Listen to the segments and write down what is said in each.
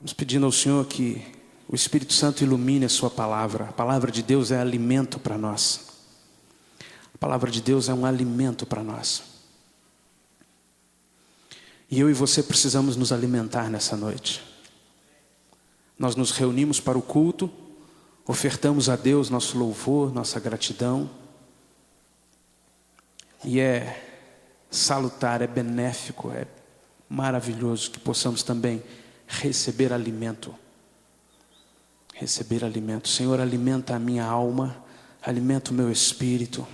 Vamos pedindo ao Senhor que o Espírito Santo ilumine a sua palavra. A palavra de Deus é alimento para nós. A palavra de Deus é um alimento para nós. E eu e você precisamos nos alimentar nessa noite. Nós nos reunimos para o culto, ofertamos a Deus nosso louvor, nossa gratidão. E é salutar, é benéfico, é maravilhoso que possamos também receber alimento. Receber alimento. Senhor, alimenta a minha alma, alimenta o meu espírito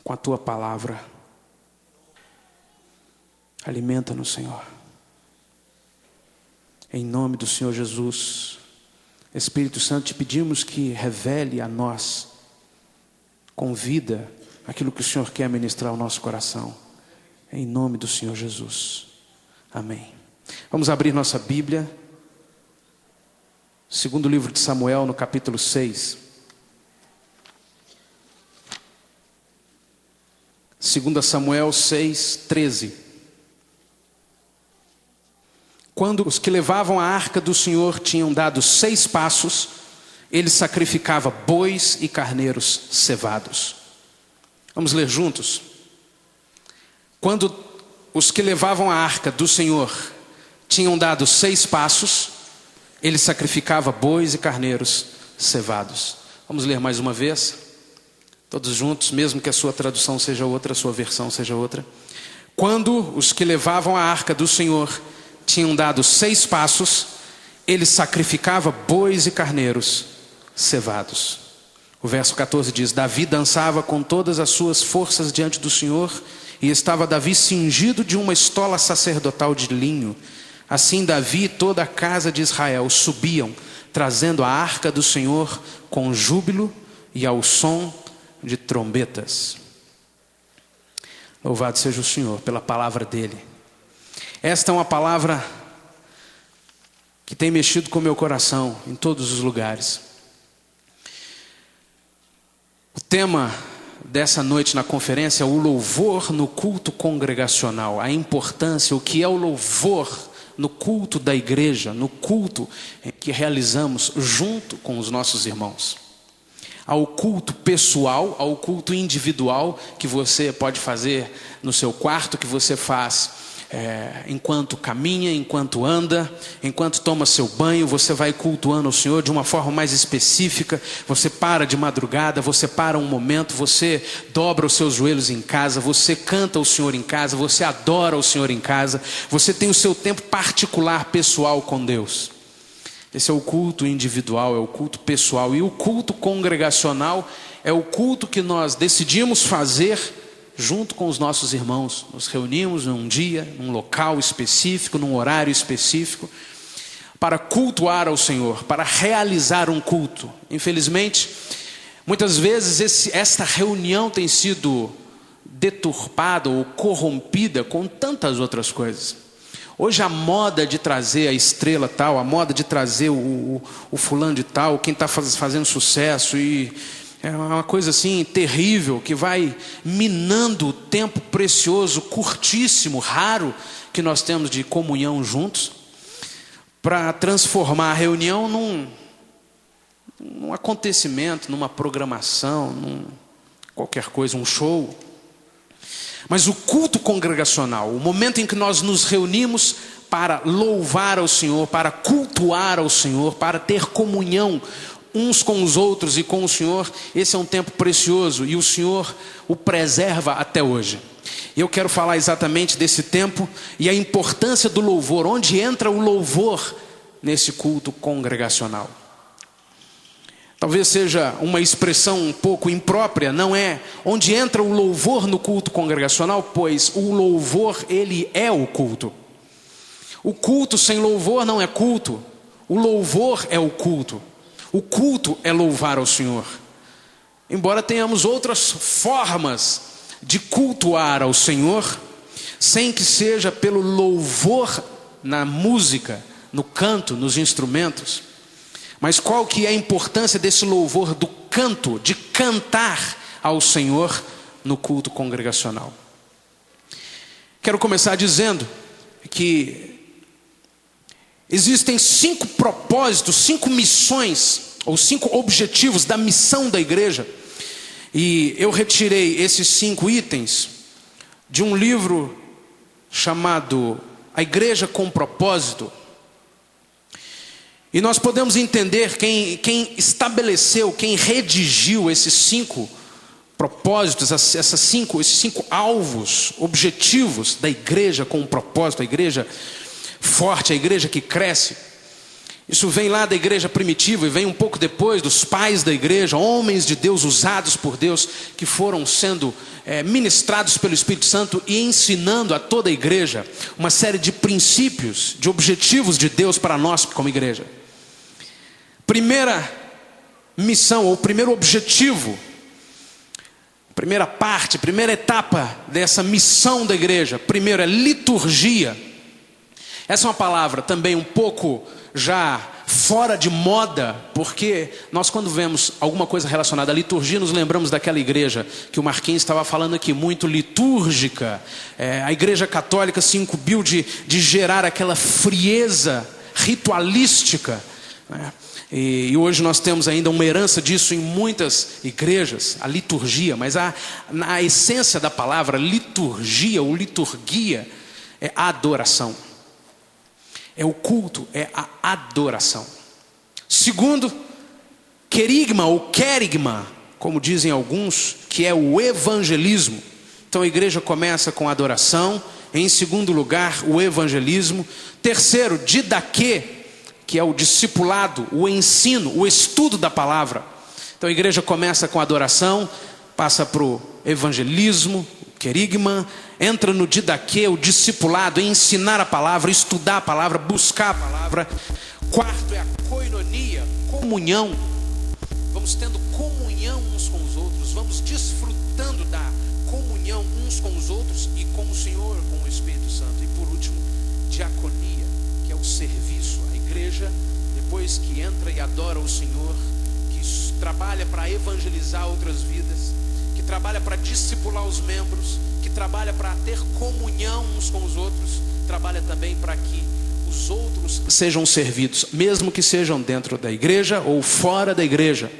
com a Tua palavra. Alimenta-nos, Senhor. Em nome do Senhor Jesus. Espírito Santo, te pedimos que revele a nós com vida aquilo que o Senhor quer ministrar ao nosso coração. Em nome do Senhor Jesus. Amém. Vamos abrir nossa Bíblia. Segundo livro de Samuel, no capítulo 6. 2 Samuel 6, 13. Quando os que levavam a arca do Senhor tinham dado 6 passos, ele sacrificava bois e carneiros cevados. Vamos ler juntos? Quando os que levavam a arca do Senhor tinham dado 6 passos, ele sacrificava bois e carneiros cevados. Vamos ler mais uma vez? Todos juntos, mesmo que a sua tradução seja outra, a sua versão seja outra. Quando os que levavam a arca do Senhor tinham dado 6 passos, ele sacrificava bois e carneiros cevados. O verso 14 diz: Davi dançava com todas as suas forças diante do Senhor, e estava Davi cingido de uma estola sacerdotal de linho. Assim Davi e toda a casa de Israel subiam, trazendo a arca do Senhor com júbilo e ao som de trombetas. Louvado seja o Senhor pela palavra dele. Esta é uma palavra que tem mexido com o meu coração em todos os lugares. O tema dessa noite na conferência é o louvor no culto congregacional. A importância, o que é o louvor no culto da igreja, no culto que realizamos junto com os nossos irmãos. Ao culto pessoal, ao culto individual que você pode fazer no seu quarto, que você faz enquanto caminha, enquanto anda, enquanto toma seu banho. Você vai cultuando o Senhor de uma forma mais específica. Você para de madrugada, você para um momento, você dobra os seus joelhos em casa, você canta o Senhor em casa, você adora o Senhor em casa, você tem o seu tempo particular, pessoal com Deus. Esse é o culto individual, é o culto pessoal. E o culto congregacional é o culto que nós decidimos fazer junto com os nossos irmãos. Nos reunimos num dia, num local específico, num horário específico, para cultuar ao Senhor, para realizar um culto. Infelizmente, muitas vezes esta reunião tem sido deturpada ou corrompida com tantas outras coisas. Hoje a moda de trazer a estrela tal, a moda de trazer o fulano de tal, quem está fazendo sucesso, e é uma coisa assim terrível, que vai minando o tempo precioso, curtíssimo, raro, que nós temos de comunhão juntos, para transformar a reunião num acontecimento, numa programação, qualquer coisa, um show. Mas o culto congregacional, o momento em que nós nos reunimos para louvar ao Senhor, para cultuar ao Senhor, para ter comunhão uns com os outros e com o Senhor, esse é um tempo precioso e o Senhor o preserva até hoje. E eu quero falar exatamente desse tempo e a importância do louvor, onde entra o louvor nesse culto congregacional. Talvez seja uma expressão um pouco imprópria, não é? Onde entra o louvor no culto congregacional, pois o louvor, ele é o culto. O culto sem louvor não é culto, o louvor é o culto. O culto é louvar ao Senhor. Embora tenhamos outras formas de cultuar ao Senhor, sem que seja pelo louvor na música, no canto, nos instrumentos. Mas qual que é a importância desse louvor do canto, de cantar ao Senhor no culto congregacional? Quero começar dizendo que Existem 5 propósitos, 5 missões, ou 5 objetivos da missão da igreja. E eu retirei esses 5 itens de um livro chamado A Igreja com Propósito. E nós podemos entender quem estabeleceu, quem redigiu esses 5 propósitos, esses 5 alvos, objetivos da igreja com um propósito, a igreja forte, a igreja que cresce. Isso vem lá da igreja primitiva e vem um pouco depois dos pais da igreja, homens de Deus usados por Deus, que foram sendo ministrados pelo Espírito Santo e ensinando a toda a igreja uma série de princípios, de objetivos de Deus para nós como igreja. Primeira missão, ou primeiro objetivo, primeira parte, primeira etapa dessa missão da igreja, primeiro é liturgia. Essa é uma palavra também um pouco já fora de moda, porque nós quando vemos alguma coisa relacionada à liturgia, nos lembramos daquela igreja que o Marquinhos estava falando aqui, muito litúrgica. A igreja católica se incumbiu de gerar aquela frieza ritualística, né? E hoje nós temos ainda uma herança disso em muitas igrejas, a liturgia, mas a essência da palavra liturgia ou liturgia é a adoração. É o culto, é a adoração. Segundo, querigma ou querigma, como dizem alguns, que é o evangelismo. Então a igreja começa com a adoração. Em segundo lugar, o evangelismo. Terceiro, didaquê, que é o discipulado, o ensino, o estudo da palavra. Então a igreja começa com a adoração, passa para o evangelismo, o querigma, entra no didaquê, o discipulado, ensinar a palavra, estudar a palavra, buscar a palavra. Quarto é a koinonia, comunhão. Vamos tendo comunhão uns com os outros, vamos desfrutando da comunhão uns com os outros e com o Senhor, com o Espírito Santo. E por último, diaconia, que é o serviço. A igreja, depois que entra e adora o Senhor, que trabalha para evangelizar outras vidas, que trabalha para discipular os membros, que trabalha para ter comunhão uns com os outros, trabalha também para que os outros sejam servidos, mesmo que sejam dentro da igreja ou fora da igreja.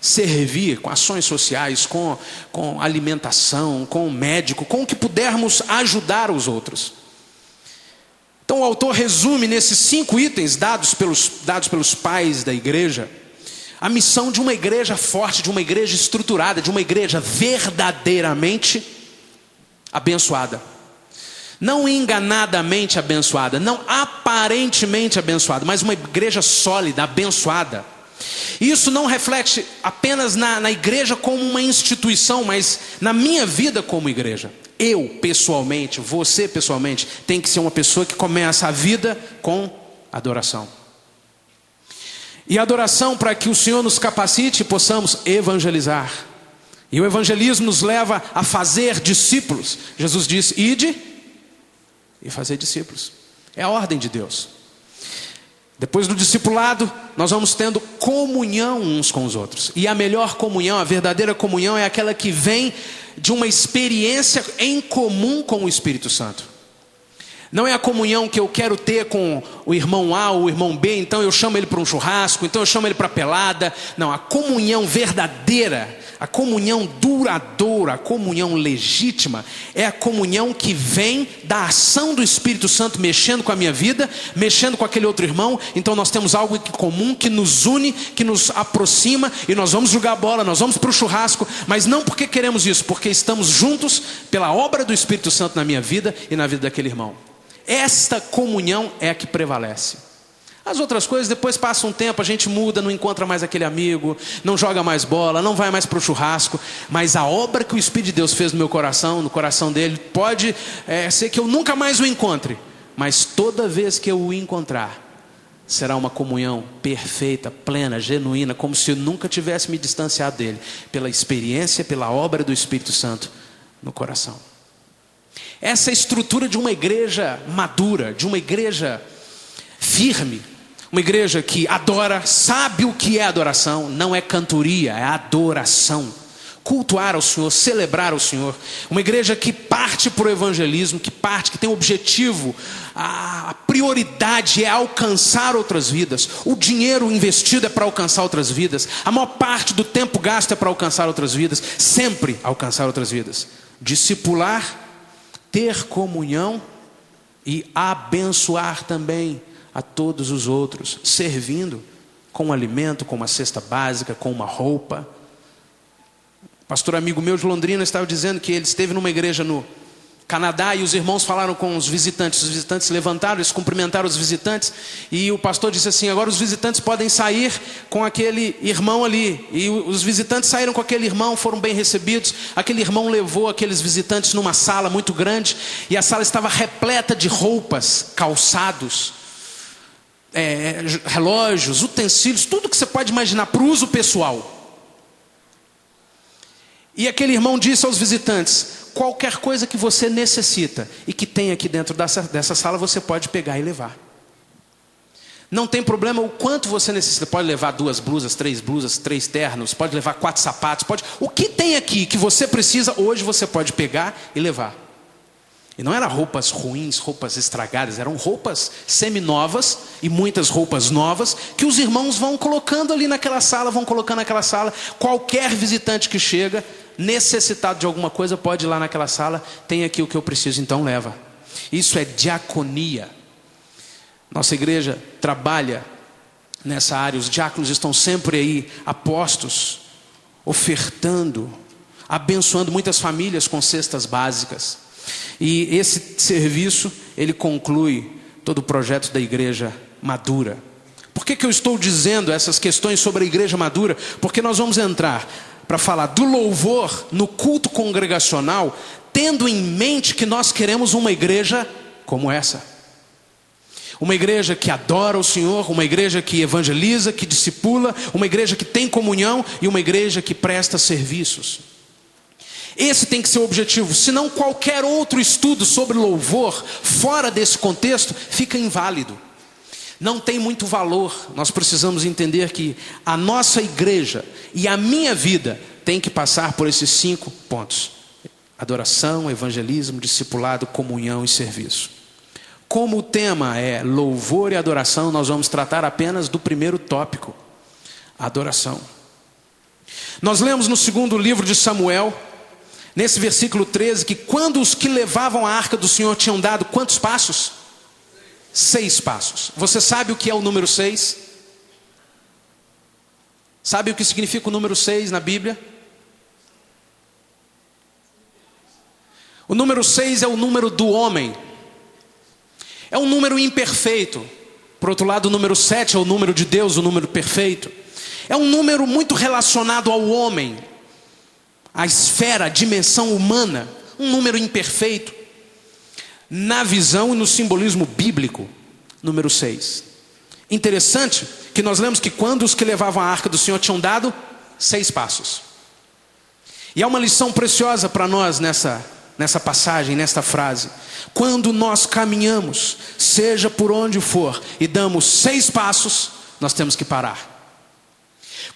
Servir com ações sociais, com alimentação, com médico, com o que pudermos ajudar os outros. Então o autor resume nesses 5 itens dados pelos pais da igreja, a missão de uma igreja forte, de uma igreja estruturada, de uma igreja verdadeiramente abençoada. Não enganadamente abençoada, não aparentemente abençoada, mas uma igreja sólida, abençoada. Isso não reflete apenas na igreja como uma instituição, mas na minha vida como igreja. Eu pessoalmente, você pessoalmente, tem que ser uma pessoa que começa a vida com adoração. E adoração para que o Senhor nos capacite e possamos evangelizar. E o evangelismo nos leva a fazer discípulos. Jesus disse: ide e fazer discípulos. É a ordem de Deus. Depois do discipulado, nós vamos tendo comunhão uns com os outros. E a melhor comunhão, a verdadeira comunhão, é aquela que vem de uma experiência em comum com o Espírito Santo. Não é a comunhão que eu quero ter com o irmão A ou o irmão B, então eu chamo ele para um churrasco, então eu chamo ele para pelada. Não, a comunhão verdadeira, a comunhão duradoura, a comunhão legítima, é a comunhão que vem da ação do Espírito Santo mexendo com a minha vida, mexendo com aquele outro irmão. Então nós temos algo em comum que nos une, que nos aproxima, e nós vamos jogar bola, nós vamos para o churrasco, mas não porque queremos isso, porque estamos juntos pela obra do Espírito Santo na minha vida e na vida daquele irmão. Esta comunhão é a que prevalece. As outras coisas, depois passa um tempo, a gente muda, não encontra mais aquele amigo, não joga mais bola, não vai mais para o churrasco. Mas a obra que o Espírito de Deus fez no meu coração, no coração dele, pode ser que eu nunca mais o encontre, mas toda vez que eu o encontrar, será uma comunhão perfeita, plena, genuína, como se eu nunca tivesse me distanciado dele, pela experiência, pela obra do Espírito Santo no coração. Essa é a estrutura de uma igreja madura, de uma igreja firme, uma igreja que adora, sabe o que é adoração, não é cantoria, é adoração. cultuar ao Senhor, celebrar ao Senhor. Uma igreja que parte para o evangelismo, que tem o objetivo, a prioridade é alcançar outras vidas. O dinheiro investido é para alcançar outras vidas. A maior parte do tempo gasto é para alcançar outras vidas. Sempre alcançar outras vidas. Discipular, ter comunhão e abençoar também a todos os outros, servindo com um alimento, com uma cesta básica, com uma roupa. Pastor amigo meu de Londrina estava dizendo que ele esteve numa igreja no Canadá e os irmãos falaram com os visitantes se levantaram, eles cumprimentaram os visitantes e o pastor disse assim: agora os visitantes podem sair com aquele irmão ali. E os visitantes saíram com aquele irmão, foram bem recebidos. Aquele irmão levou aqueles visitantes numa sala muito grande e a sala estava repleta de roupas, calçados, relógios, utensílios, tudo que você pode imaginar para o uso pessoal. E aquele irmão disse aos visitantes: qualquer coisa que você necessita e que tem aqui dentro dessa sala, você pode pegar e levar. Não tem problema o quanto você necessita. Pode levar 2 blusas, 3 ternos, pode levar 4 sapatos, o que tem aqui que você precisa, hoje você pode pegar e levar. E não eram roupas ruins, roupas estragadas, eram roupas seminovas e muitas roupas novas que os irmãos vão colocando ali naquela sala, Qualquer visitante que chega necessitado de alguma coisa pode ir lá naquela sala, tem aqui o que eu preciso, então leva. Isso é diaconia. Nossa igreja trabalha nessa área, os diáconos estão sempre aí apostos, ofertando, abençoando muitas famílias com cestas básicas. E esse serviço, ele conclui todo o projeto da igreja madura. Por que eu estou dizendo essas questões sobre a igreja madura? Porque nós vamos entrar para falar do louvor no culto congregacional, tendo em mente que nós queremos uma igreja como essa. Uma igreja que adora o Senhor, uma igreja que evangeliza, que discipula, uma igreja que tem comunhão e uma igreja que presta serviços. Esse tem que ser o objetivo, senão qualquer outro estudo sobre louvor, fora desse contexto, fica inválido. Não tem muito valor. Nós precisamos entender que a nossa igreja e a minha vida tem que passar por esses 5 pontos: adoração, evangelismo, discipulado, comunhão e serviço. Como o tema é louvor e adoração, nós vamos tratar apenas do primeiro tópico, adoração. Nós lemos no 2º livro de Samuel, nesse versículo 13, que quando os que levavam a arca do Senhor tinham dado quantos passos? 6 passos. Você sabe o que é o número 6? Sabe o que significa o número 6 na Bíblia? O número 6 é o número do homem. É um número imperfeito. Por outro lado, o número 7 é o número de Deus, o número perfeito. É um número muito relacionado ao homem, à esfera, à dimensão humana. Um número imperfeito. Na visão e no simbolismo bíblico, número 6. Interessante que nós lemos que quando os que levavam a arca do Senhor tinham dado 6 passos. E há uma lição preciosa para nós nessa passagem, nesta frase. Quando nós caminhamos, seja por onde for, e damos 6 passos, nós temos que parar.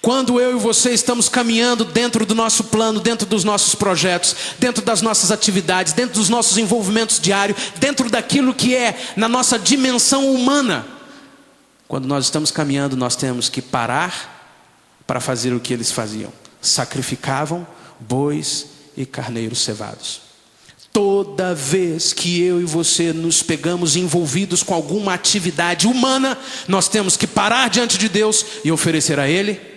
Quando eu e você estamos caminhando dentro do nosso plano, dentro dos nossos projetos, dentro das nossas atividades, dentro dos nossos envolvimentos diários, dentro daquilo que é na nossa dimensão humana, quando nós estamos caminhando, nós temos que parar para fazer o que eles faziam: sacrificavam bois e carneiros cevados. Toda vez que eu e você nos pegamos envolvidos com alguma atividade humana, nós temos que parar diante de Deus e oferecer a Ele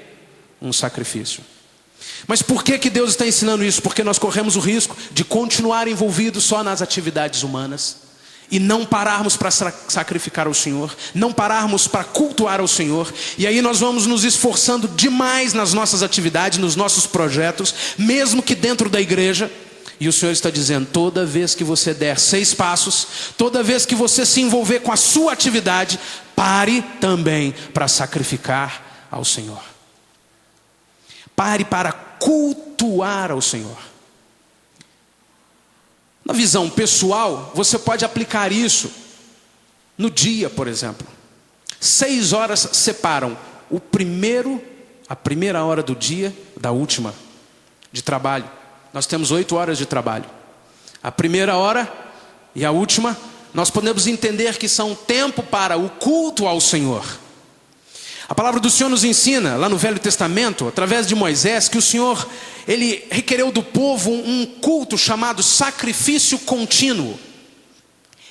um sacrifício. Mas por que Deus está ensinando isso? Porque nós corremos o risco de continuar envolvidos só nas atividades humanas e não pararmos para sacrificar ao Senhor, não pararmos para cultuar ao Senhor. E aí nós vamos nos esforçando demais nas nossas atividades, nos nossos projetos, mesmo que dentro da igreja. E o Senhor está dizendo: toda vez que você der 6 passos, toda vez que você se envolver com a sua atividade, pare também para sacrificar ao Senhor. Pare para cultuar ao Senhor. Na visão pessoal, você pode aplicar isso no dia, por exemplo. 6 horas separam a primeira hora do dia da última. de trabalho. Nós temos 8 horas de trabalho. A primeira hora e a última, nós podemos entender que são tempo para o culto ao Senhor. A palavra do Senhor nos ensina, lá no Velho Testamento, através de Moisés, que o Senhor, Ele requereu do povo um culto chamado sacrifício contínuo.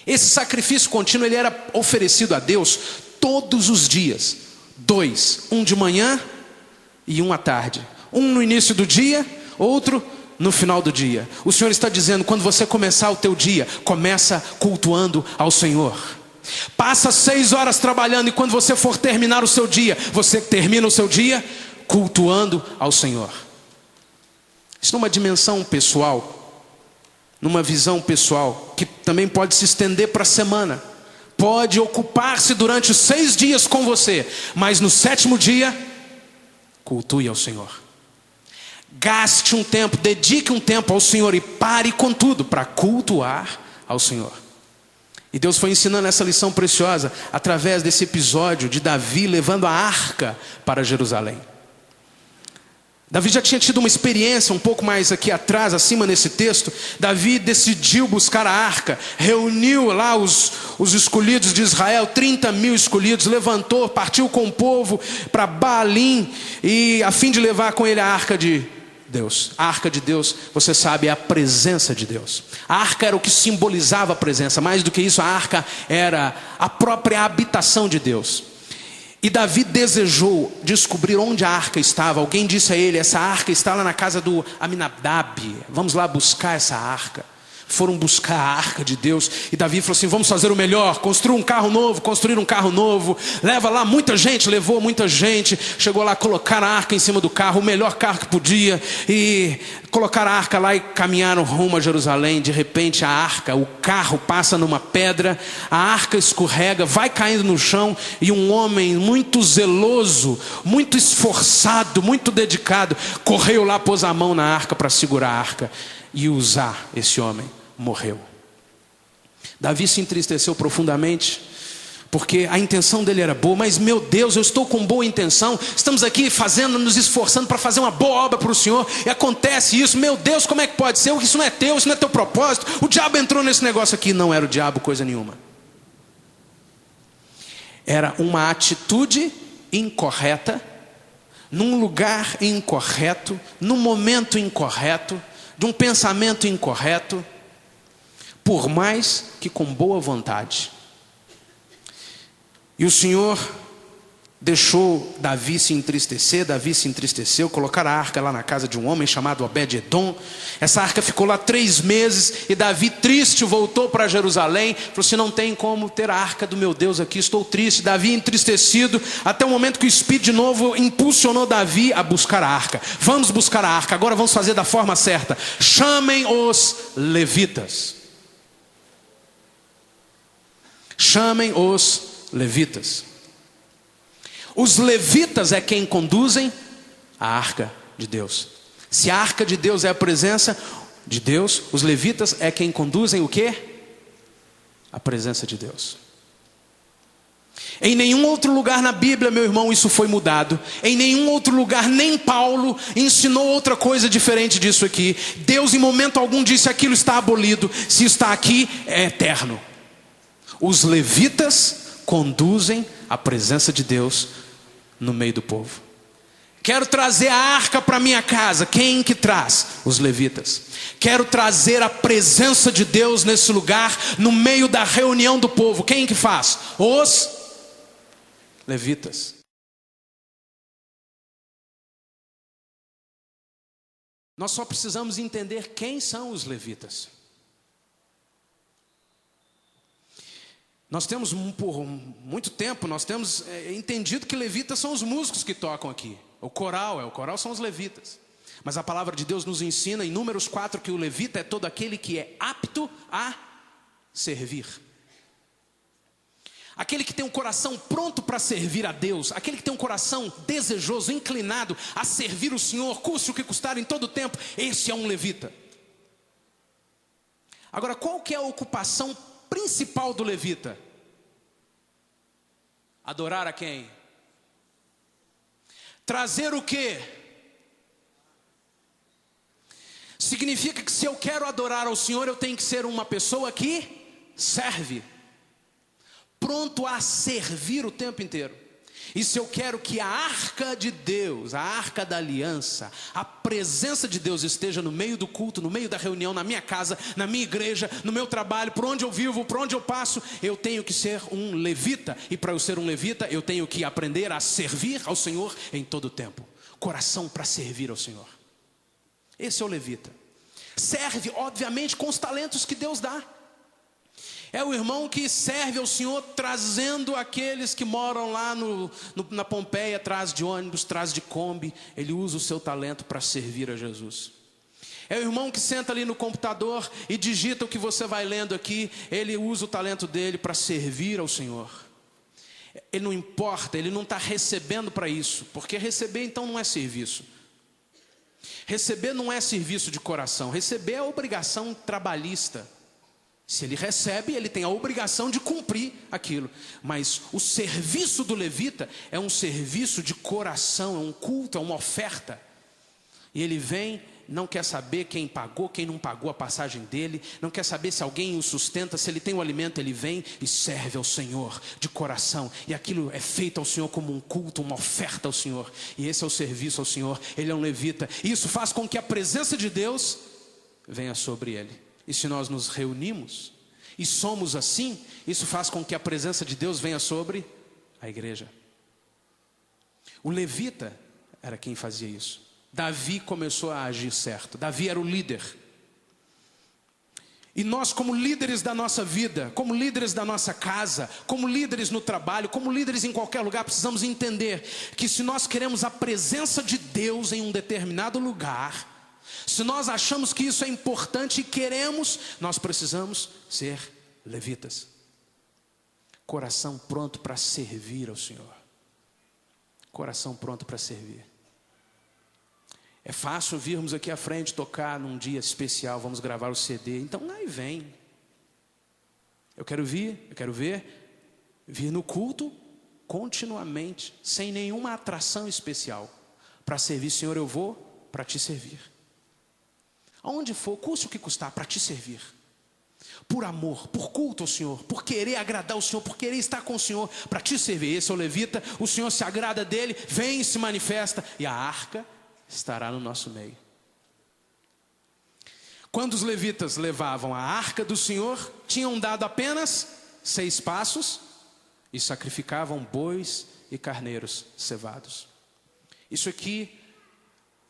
Esse sacrifício contínuo, ele era oferecido a Deus todos os dias. 2, um de manhã e um à tarde. Um no início do dia, outro no final do dia. O Senhor está dizendo, quando você começar o teu dia, começa cultuando ao Senhor. Passa 6 horas trabalhando, e quando você for terminar o seu dia, você termina o seu dia cultuando ao Senhor. Isso numa dimensão pessoal, numa visão pessoal, que também pode se estender para a semana. Pode ocupar-se durante os 6 dias com você, mas no 7º dia, cultue ao Senhor. Gaste um tempo, dedique um tempo ao Senhor e pare com tudo para cultuar ao Senhor. E Deus foi ensinando essa lição preciosa através desse episódio de Davi levando a arca para Jerusalém. Davi já tinha tido uma experiência um pouco mais aqui atrás, acima nesse texto. Davi decidiu buscar a arca, reuniu lá os escolhidos de Israel, 30.000 escolhidos, levantou, partiu com o povo para Baalim, e a fim de levar com ele a arca de Deus. A arca de Deus, você sabe, é a presença de Deus. A arca era o que simbolizava a presença. Mais do que isso, a arca era a própria habitação de Deus. E Davi desejou descobrir onde a arca estava. Alguém disse a ele, essa arca está lá na casa do Aminadab, vamos lá buscar essa arca. Foram buscar a arca de Deus, e Davi falou assim, vamos fazer o melhor, construir um carro novo, leva lá muita gente, levou muita gente, chegou lá, colocar a arca em cima do carro, o melhor carro que podia, e colocar a arca lá e caminharam rumo a Jerusalém. De repente a arca, o carro passa numa pedra, a arca escorrega, vai caindo no chão, e um homem muito zeloso, muito esforçado, muito dedicado, correu lá, pôs a mão na arca para segurar a arca, e Uzá, esse homem, morreu. Davi se entristeceu profundamente, porque a intenção dele era boa. Mas meu Deus, eu estou com boa intenção, estamos aqui nos esforçando para fazer uma boa obra para o Senhor, e acontece isso. Meu Deus, como é que pode ser? Isso não é teu, isso não é teu propósito. O diabo entrou nesse negócio aqui. Não era o diabo coisa nenhuma. Era uma atitude incorreta, num lugar incorreto, num momento incorreto, de um pensamento incorreto, por mais que com boa vontade. E o Senhor deixou Davi se entristecer. Davi se entristeceu, colocaram a arca lá na casa de um homem chamado Obed-edom. Essa arca ficou lá 3 meses, e Davi, triste, voltou para Jerusalém. Falou assim, não tem como ter a arca do meu Deus aqui, estou triste. Davi entristecido, até o momento que o Espírito de novo impulsionou Davi a buscar a arca. Vamos buscar a arca, agora vamos fazer da forma certa. Chamem os levitas. Chamem os levitas. Os levitas é quem conduzem a arca de Deus. Se a arca de Deus é a presença de Deus, os levitas é quem conduzem o quê? A presença de Deus. Em nenhum outro lugar na Bíblia, meu irmão, isso foi mudado. Em nenhum outro lugar, nem Paulo ensinou outra coisa diferente disso aqui. Deus em momento algum disse, aquilo está abolido. Se está aqui, é eterno. Os levitas conduzem a presença de Deus no meio do povo. Quero trazer a arca para minha casa. Quem que traz? Os levitas. Quero trazer a presença de Deus nesse lugar, no meio da reunião do povo. Quem que faz? Os levitas. Nós só precisamos entender quem são os levitas. Nós temos, por muito tempo, nós temos entendido que levitas são os músicos que tocam aqui. O coral são os levitas. Mas a palavra de Deus nos ensina em Números 4 que o levita é todo aquele que é apto a servir. Aquele que tem um coração pronto para servir a Deus. Aquele que tem um coração desejoso, inclinado a servir o Senhor, custe o que custar em todo o tempo. Esse é um levita. Agora, qual que é a ocupação principal do levita? Adorar a quem? Trazer o quê? Significa que se eu quero adorar ao Senhor, eu tenho que ser uma pessoa que serve, pronto a servir o tempo inteiro. E se eu quero que a arca de Deus, a arca da aliança, a presença de Deus esteja no meio do culto, no meio da reunião, na minha casa, na minha igreja, no meu trabalho, por onde eu vivo, por onde eu passo, eu tenho que ser um levita. E para eu ser um levita, eu tenho que aprender a servir ao Senhor em todo o tempo. Coração para servir ao Senhor. Esse é o levita. Serve, obviamente, com os talentos que Deus dá. É o irmão que serve ao Senhor trazendo aqueles que moram lá na Pompeia, atrás de ônibus, atrás de Kombi. Ele usa o seu talento para servir a Jesus. É o irmão que senta ali no computador e digita o que você vai lendo aqui. Ele usa o talento dele para servir ao Senhor. Ele não importa, ele não está recebendo para isso, porque receber então não é serviço. Receber não é serviço de coração. Receber é obrigação trabalhista. Se ele recebe, ele tem a obrigação de cumprir aquilo. Mas o serviço do levita é um serviço de coração, é um culto, é uma oferta. E ele vem, não quer saber quem pagou, quem não pagou a passagem dele, não quer saber se alguém o sustenta, se ele tem o alimento, ele vem e serve ao Senhor de coração. E aquilo é feito ao Senhor como um culto, uma oferta ao Senhor. E esse é o serviço ao Senhor. Ele é um levita. E isso faz com que a presença de Deus venha sobre ele. E se nós nos reunimos e somos assim, isso faz com que a presença de Deus venha sobre a igreja. O levita era quem fazia isso. Davi começou a agir certo. Davi era o líder. E nós, como líderes da nossa vida, como líderes da nossa casa, como líderes no trabalho, como líderes em qualquer lugar, precisamos entender que se nós queremos a presença de Deus em um determinado lugar, se nós achamos que isso é importante e queremos, nós precisamos ser levitas. Coração pronto para servir ao Senhor. Coração pronto para servir. É fácil virmos aqui à frente tocar num dia especial, vamos gravar o CD. Então aí vem. Eu quero ver no culto continuamente, sem nenhuma atração especial. Para servir, Senhor, eu vou para te servir. Aonde for, custe o que custar, para te servir. Por amor, por culto ao Senhor, por querer agradar o Senhor, por querer estar com o Senhor, para te servir. Esse é o levita, o Senhor se agrada dele, vem e se manifesta, e a arca estará no nosso meio. Quando os levitas levavam a arca do Senhor, tinham dado apenas 6 passos e sacrificavam bois e carneiros cevados. Isso aqui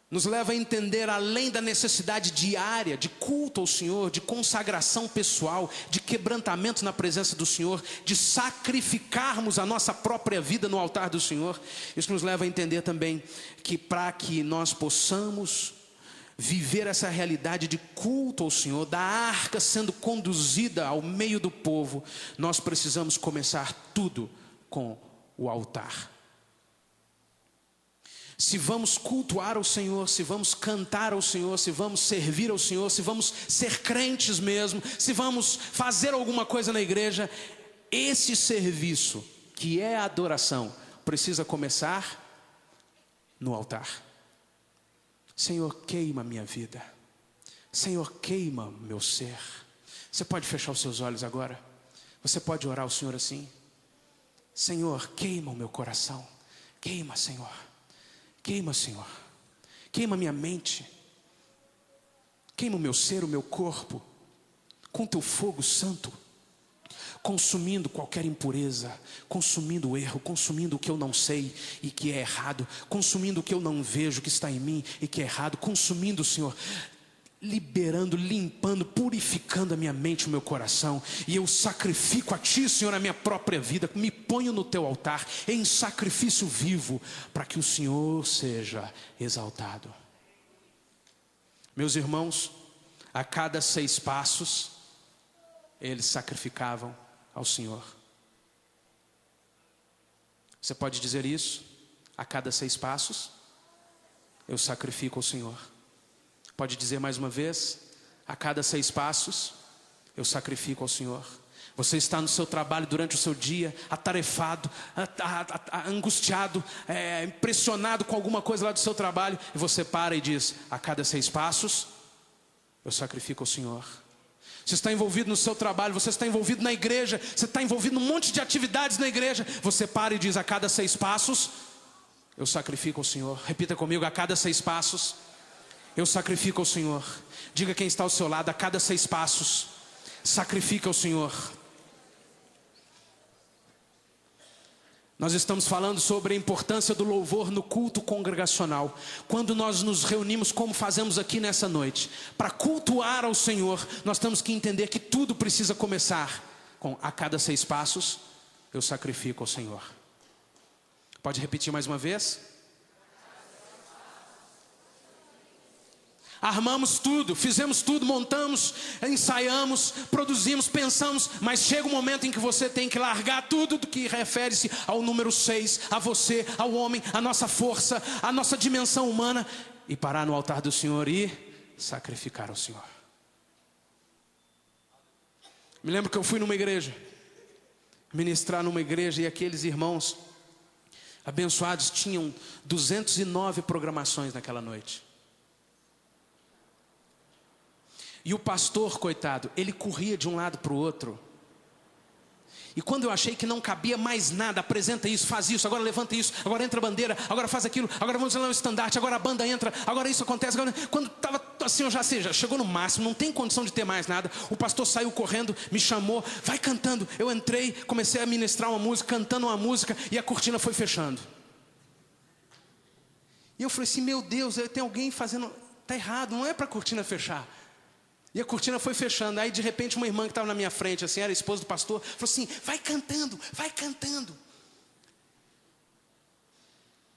nos leva a entender, além da necessidade diária de culto ao Senhor, de consagração pessoal, de quebrantamento na presença do Senhor, de sacrificarmos a nossa própria vida no altar do Senhor. Isso nos leva a entender também que para que nós possamos viver essa realidade de culto ao Senhor, da arca sendo conduzida ao meio do povo, nós precisamos começar tudo com o altar. Se vamos cultuar ao Senhor, se vamos cantar ao Senhor, se vamos servir ao Senhor, se vamos ser crentes mesmo, se vamos fazer alguma coisa na igreja, esse serviço, que é a adoração, precisa começar no altar. Senhor, queima minha vida. Senhor, queima meu ser. Você pode fechar os seus olhos agora? Você pode orar ao Senhor assim? Senhor, queima o meu coração. Queima, Senhor. Queima, Senhor. Queima minha mente. Queima o meu ser, o meu corpo, com teu fogo santo, consumindo qualquer impureza, consumindo o erro, consumindo o que eu não sei e que é errado, consumindo o que eu não vejo que está em mim e que é errado, consumindo, Senhor, liberando, limpando, purificando a minha mente, o meu coração. E eu sacrifico a Ti, Senhor, a minha própria vida. Me ponho no Teu altar em sacrifício vivo, para que o Senhor seja exaltado. Meus irmãos, a cada 6 passos eles sacrificavam ao Senhor. Você pode dizer isso? A cada 6 passos eu sacrifico ao Senhor. Pode dizer mais uma vez? A cada 6 passos eu sacrifico ao Senhor. Você está no seu trabalho durante o seu dia, atarefado, angustiado, impressionado com alguma coisa lá do seu trabalho, e você para e diz: a cada 6 passos eu sacrifico ao Senhor. Você está envolvido no seu trabalho, você está envolvido na igreja, você está envolvido num monte de atividades na igreja. Você para e diz: a cada 6 passos, eu sacrifico ao Senhor. Repita comigo: a cada 6 passos, eu sacrifico ao Senhor. Diga quem está ao seu lado: a cada 6 passos, sacrifica ao Senhor. Nós estamos falando sobre a importância do louvor no culto congregacional. Quando nós nos reunimos, como fazemos aqui nessa noite, para cultuar ao Senhor, nós temos que entender que tudo precisa começar com: a cada 6 passos, eu sacrifico ao Senhor. Pode repetir mais uma vez? Armamos tudo, fizemos tudo, montamos, ensaiamos, produzimos, pensamos, mas chega um momento em que você tem que largar tudo do que refere-se ao número 6, a você, ao homem, a nossa força, a nossa dimensão humana, e parar no altar do Senhor e sacrificar ao Senhor. Me lembro que eu fui numa igreja, ministrar numa igreja, e aqueles irmãos abençoados tinham 209 programações naquela noite. E o pastor, coitado, ele corria de um lado para o outro. E quando eu achei que não cabia mais nada: apresenta isso, faz isso, agora levanta isso, agora entra a bandeira, agora faz aquilo, agora vamos lá no estandarte, agora a banda entra, agora isso acontece, agora... Quando estava assim, eu já chegou no máximo, não tem condição de ter mais nada. O pastor saiu correndo, me chamou: vai cantando. Eu entrei, comecei a ministrar uma música, cantando uma música, e a cortina foi fechando. E eu falei assim: meu Deus, tem alguém fazendo... Está errado, não é para a cortina fechar. E a cortina foi fechando. Aí de repente uma irmã que estava na minha frente, assim, era a esposa do pastor, falou assim: vai cantando, vai cantando.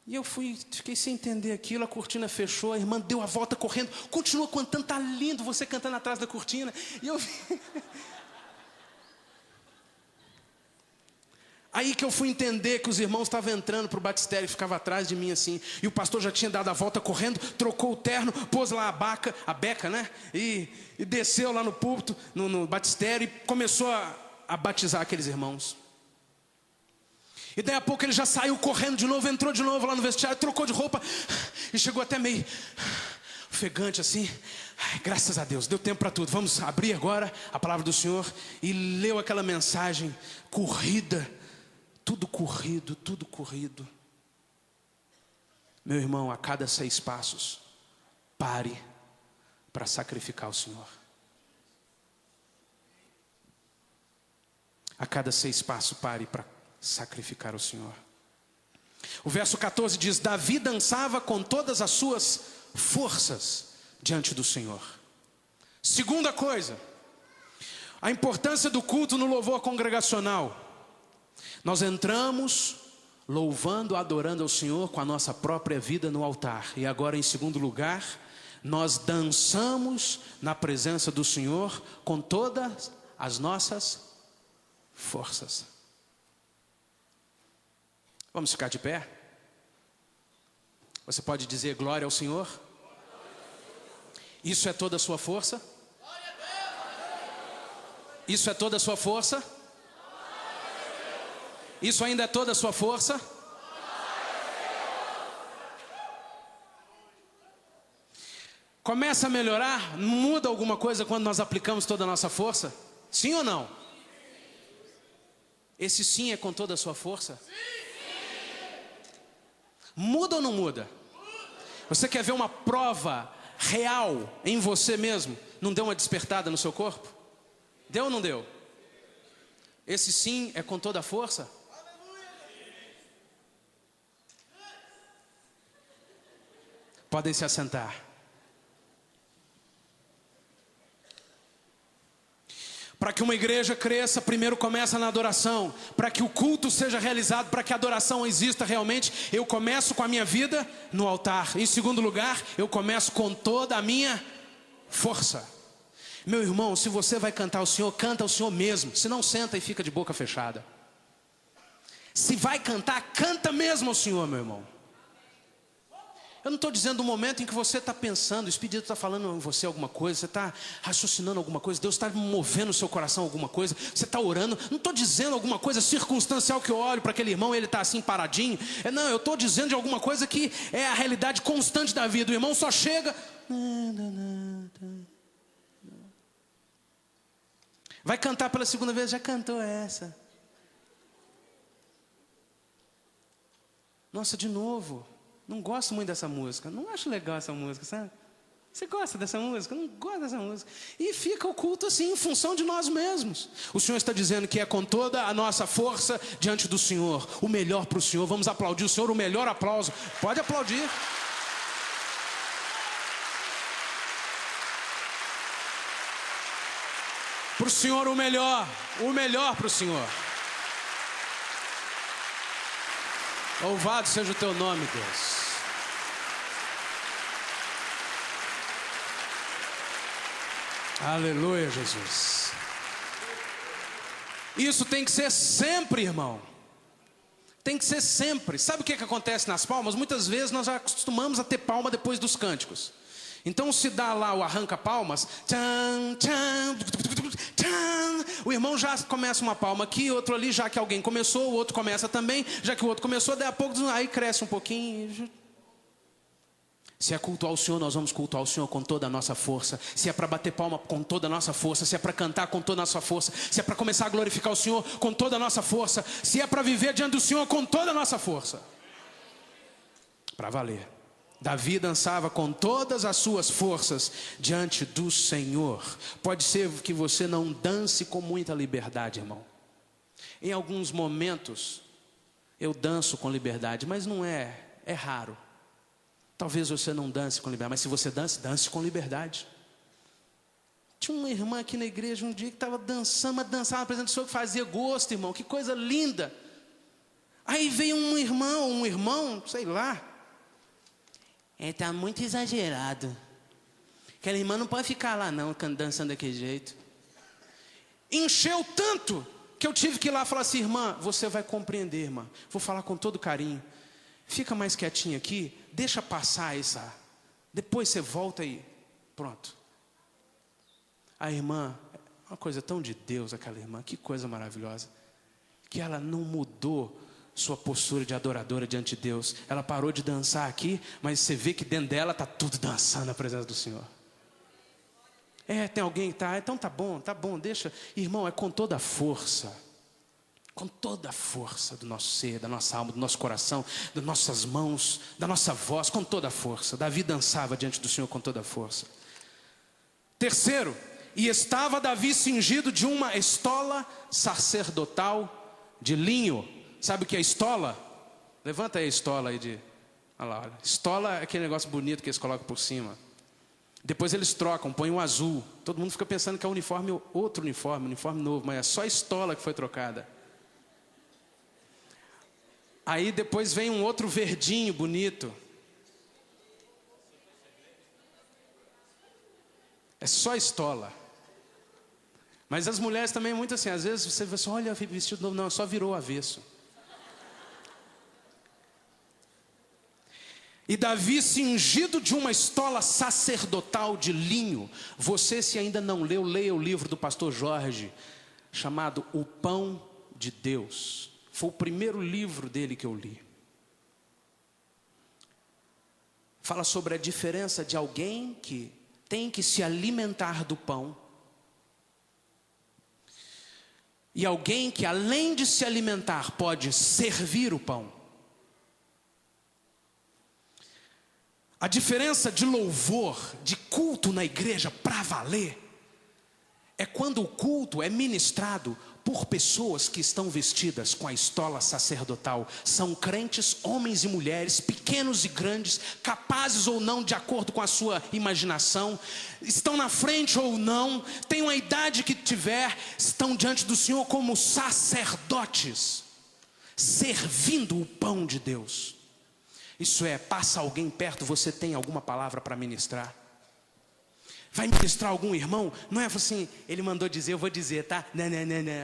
E eu fiquei sem entender aquilo. A cortina fechou, a irmã deu a volta correndo, continua cantando, tá lindo você cantando atrás da cortina. E eu aí que eu fui entender que os irmãos estavam entrando para o batistério, e ficava atrás de mim assim. E o pastor já tinha dado a volta correndo, trocou o terno, pôs lá a beca, né? E desceu lá no púlpito, no batistério, e começou a batizar aqueles irmãos. E daí a pouco ele já saiu correndo de novo, entrou de novo lá no vestiário, trocou de roupa, e chegou até meio ofegante assim. Ai, graças a Deus, deu tempo para tudo. Vamos abrir agora a palavra do Senhor. E leu aquela mensagem corrida. Tudo corrido, tudo corrido. Meu irmão, a cada 6 passos, pare para sacrificar ao Senhor. A cada 6 passos, pare para sacrificar ao Senhor. O verso 14 diz: Davi dançava com todas as suas forças diante do Senhor. Segunda coisa, a importância do culto no louvor congregacional. Nós entramos louvando, adorando ao Senhor com a nossa própria vida no altar. E agora, em segundo lugar, nós dançamos na presença do Senhor com todas as nossas forças. Vamos ficar de pé? Você pode dizer glória ao Senhor? Isso é toda a sua força? Isso é toda a sua força? Isso ainda é toda a sua força? Começa a melhorar? Muda alguma coisa quando nós aplicamos toda a nossa força? Sim ou não? Esse sim é com toda a sua força? Muda ou não muda? Você quer ver uma prova real em você mesmo? Não deu uma despertada no seu corpo? Deu ou não deu? Esse sim é com toda a força? Podem se assentar. Para que uma igreja cresça, primeiro começa na adoração. Para que o culto seja realizado, para que a adoração exista realmente, eu começo com a minha vida no altar. Em segundo lugar, eu começo com toda a minha força. Meu irmão, se você vai cantar ao Senhor, canta ao Senhor mesmo. Se não, senta e fica de boca fechada. Se vai cantar, canta mesmo ao Senhor, meu irmão. Eu não estou dizendo o momento em que você está pensando, o Espírito está falando em você alguma coisa, você está raciocinando alguma coisa, Deus está movendo o seu coração alguma coisa, você está orando. Não estou dizendo alguma coisa circunstancial que eu olho para aquele irmão e ele está assim paradinho. Não, eu estou dizendo de alguma coisa que é a realidade constante da vida. O irmão só chega. Vai cantar pela segunda vez, já cantou essa. Nossa, de novo, não gosto muito dessa música. Não acho legal essa música, sabe? Você gosta dessa música? Não gosta dessa música. E fica o culto assim, em função de nós mesmos. O Senhor está dizendo que é com toda a nossa força diante do Senhor. O melhor para o Senhor. Vamos aplaudir o Senhor, o melhor aplauso. Pode aplaudir. Para o Senhor o melhor para o Senhor. Louvado seja o teu nome, Deus. Aleluia, Jesus. Isso tem que ser sempre, irmão. Tem que ser sempre. Sabe o que acontece nas palmas? Muitas vezes nós já acostumamos a ter palma depois dos cânticos. Então se dá lá o arranca palmas, tchan, tchan, tchan, o irmão já começa uma palma aqui, outro ali, já que alguém começou, o outro começa também, já que o outro começou, daí a pouco aí cresce um pouquinho. Se é culto ao Senhor, nós vamos cultuar o Senhor com toda a nossa força. Se é para bater palma, com toda a nossa força. Se é para cantar, com toda a nossa força. Se é para começar a glorificar o Senhor, com toda a nossa força. Se é para viver diante do Senhor, com toda a nossa força. Para valer. Davi dançava com todas as suas forças diante do Senhor. Pode ser que você não dance com muita liberdade, irmão. Em alguns momentos eu danço com liberdade, mas não é raro. Talvez você não dance com liberdade, mas se você dança, dance com liberdade. Tinha uma irmã aqui na igreja um dia que estava dançando, mas dançava na presença do Senhor que fazia gosto, irmão. Que coisa linda. Aí veio um irmão, sei lá. Ele está muito exagerado. Aquela irmã não pode ficar lá não, dançando daquele jeito. Encheu tanto que eu tive que ir lá falar assim: irmã, você vai compreender, irmã. Vou falar com todo carinho. Fica mais quietinho aqui, deixa passar essa. Depois você volta e pronto. A irmã, uma coisa tão de Deus, aquela irmã, que coisa maravilhosa. Que ela não mudou sua postura de adoradora diante de Deus. Ela parou de dançar aqui, mas você vê que dentro dela está tudo dançando na presença do Senhor. Tem alguém que está, então tá bom, deixa. Irmão, é com toda a força. Com toda a força do nosso ser, da nossa alma, do nosso coração, das nossas mãos, da nossa voz, com toda a força. Davi dançava diante do Senhor com toda a força. Terceiro, e estava Davi cingido de uma estola sacerdotal de linho. Sabe o que é estola? Levanta aí a estola aí de... Olha lá, olha. Estola é aquele negócio bonito que eles colocam por cima. Depois eles trocam, põem um azul. Todo mundo fica pensando que é outro uniforme novo, mas é só a estola que foi trocada. Aí depois vem um outro verdinho bonito. É só estola. Mas as mulheres também muito assim. Às vezes você vê assim, olha, vestido novo. Não, só virou avesso. E Davi cingido de uma estola sacerdotal de linho. Você, se ainda não leu, leia o livro do pastor Jorge, chamado O Pão de Deus. Foi o primeiro livro dele que eu li. Fala sobre a diferença de alguém que tem que se alimentar do pão e alguém que, além de se alimentar, pode servir o pão. A diferença de louvor, de culto na igreja para valer, é quando o culto é ministrado por pessoas que estão vestidas com a estola sacerdotal. São crentes, homens e mulheres, pequenos e grandes, capazes ou não de acordo com a sua imaginação, estão na frente ou não, tenham a idade que tiver, estão diante do Senhor como sacerdotes, servindo o pão de Deus. Isso é, passa alguém perto, você tem alguma palavra para ministrar? Vai ministrar algum irmão? Não é assim, ele mandou dizer, eu vou dizer, tá? Não.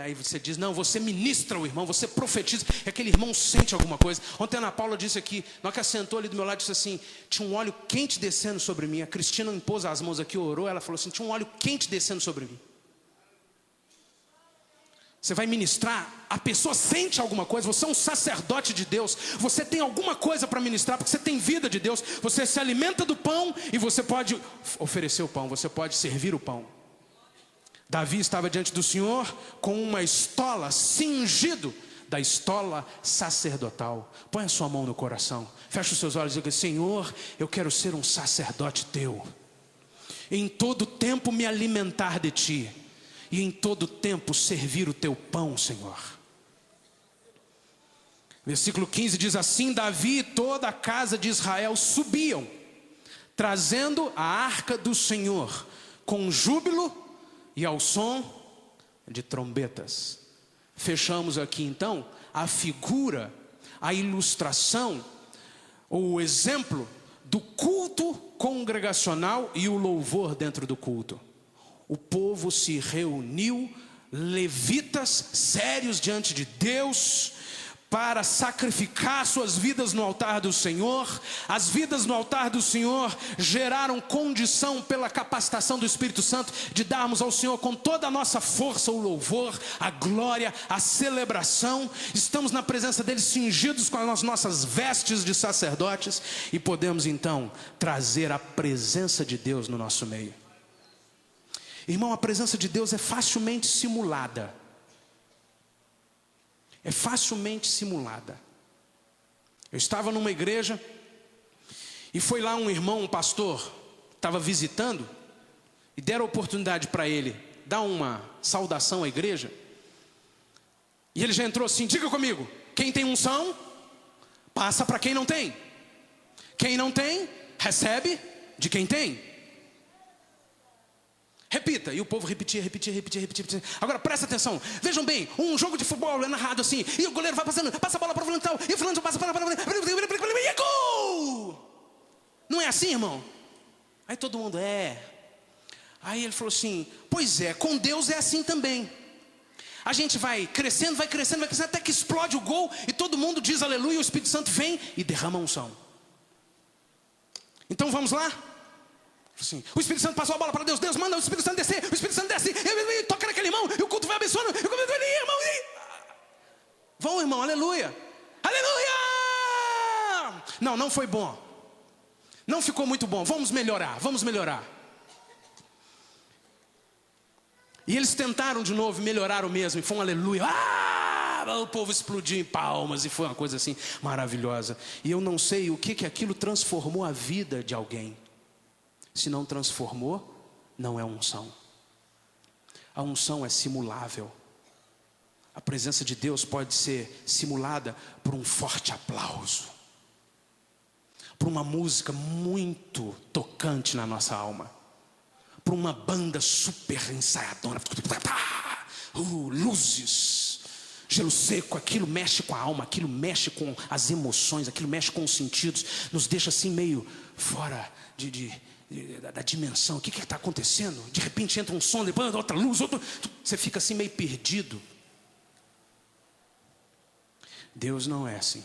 Aí você diz, não, você ministra o irmão, você profetiza, e aquele irmão sente alguma coisa. Ontem a Ana Paula disse aqui, na hora que ela sentou ali do meu lado, disse assim, tinha um óleo quente descendo sobre mim. A Cristina impôs as mãos aqui, orou, ela falou assim, tinha um óleo quente descendo sobre mim. Você vai ministrar, a pessoa sente alguma coisa, você é um sacerdote de Deus, você tem alguma coisa para ministrar, porque você tem vida de Deus, você se alimenta do pão e você pode oferecer o pão, você pode servir o pão. Davi estava diante do Senhor com uma estola, cingido da estola sacerdotal. Põe a sua mão no coração, fecha os seus olhos e diga: Senhor, eu quero ser um sacerdote teu, em todo tempo me alimentar de ti, e em todo tempo servir o teu pão, Senhor. Versículo 15 diz assim: Davi e toda a casa de Israel subiam, trazendo a arca do Senhor, com júbilo e ao som de trombetas. Fechamos aqui então a figura, a ilustração, ou o exemplo do culto congregacional e o louvor dentro do culto. O povo se reuniu, levitas sérios diante de Deus, para sacrificar suas vidas no altar do Senhor. As vidas no altar do Senhor geraram condição, pela capacitação do Espírito Santo, de darmos ao Senhor com toda a nossa força o louvor, a glória, a celebração. Estamos na presença dele cingidos com as nossas vestes de sacerdotes, e podemos então trazer a presença de Deus no nosso meio. Irmão, a presença de Deus é facilmente simulada. É facilmente simulada. Eu estava numa igreja e foi lá um irmão, um pastor, estava visitando, e deram a oportunidade para ele dar uma saudação à igreja. E ele já entrou assim: diga comigo, quem tem unção, passa para quem não tem. Quem não tem, recebe de quem tem. Repita. E o povo repetia. Agora presta atenção, vejam bem, um jogo de futebol é narrado assim, e o goleiro vai passando, passa a bola para o fulano tal, e o fulano passa a bola para o e gol! Não é assim, irmão? Aí todo mundo Aí ele falou assim: pois é, com Deus é assim também. A gente vai crescendo, até que explode o gol, e todo mundo diz aleluia, e o Espírito Santo vem e derrama a unção. Então vamos lá? Assim, o Espírito Santo passou a bola para Deus, Deus manda o Espírito Santo descer, o Espírito Santo desce, e toca naquele irmão, e o culto vai abençoando, irmão, vão, irmão, aleluia, aleluia. Não foi bom, não ficou muito bom, vamos melhorar. E eles tentaram de novo, melhoraram mesmo, e foi um aleluia. O povo explodiu em palmas, e foi uma coisa assim maravilhosa. E eu não sei o que aquilo transformou a vida de alguém. Se não transformou, não é unção. A unção é simulável. A presença de Deus pode ser simulada por um forte aplauso, por uma música muito tocante na nossa alma, por uma banda super ensaiadora, luzes, gelo seco. Aquilo mexe com a alma, aquilo mexe com as emoções, aquilo mexe com os sentidos, nos deixa assim meio fora da dimensão. O que está acontecendo? De repente entra um som, depois outra luz, você fica assim meio perdido. Deus não é assim.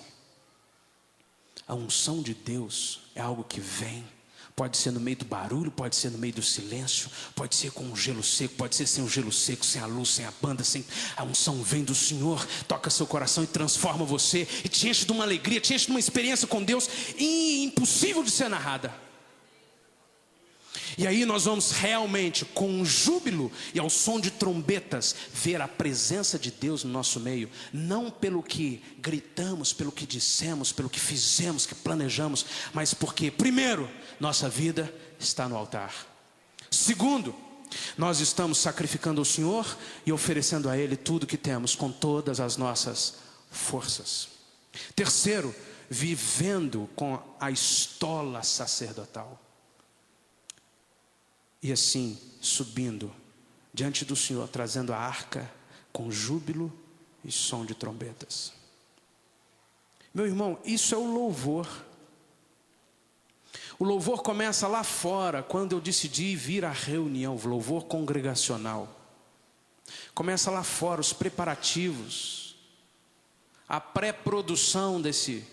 A unção de Deus é algo que vem. Pode ser no meio do barulho, pode ser no meio do silêncio, pode ser com um gelo seco, pode ser sem o gelo seco, sem a luz, sem a banda, sem... A unção vem do Senhor, toca seu coração e transforma você, e te enche de uma alegria, te enche de uma experiência com Deus impossível de ser narrada. E aí nós vamos realmente, com júbilo e ao som de trombetas, ver a presença de Deus no nosso meio. Não pelo que gritamos, pelo que dissemos, pelo que fizemos, que planejamos, mas porque, primeiro, nossa vida está no altar. Segundo, nós estamos sacrificando ao Senhor e oferecendo a Ele tudo que temos, com todas as nossas forças. Terceiro, vivendo com a estola sacerdotal. E assim, subindo diante do Senhor, trazendo a arca com júbilo e som de trombetas. Meu irmão, isso é o louvor. O louvor começa lá fora, quando eu decidi vir à reunião, o louvor congregacional. Começa lá fora, os preparativos, a pré-produção desse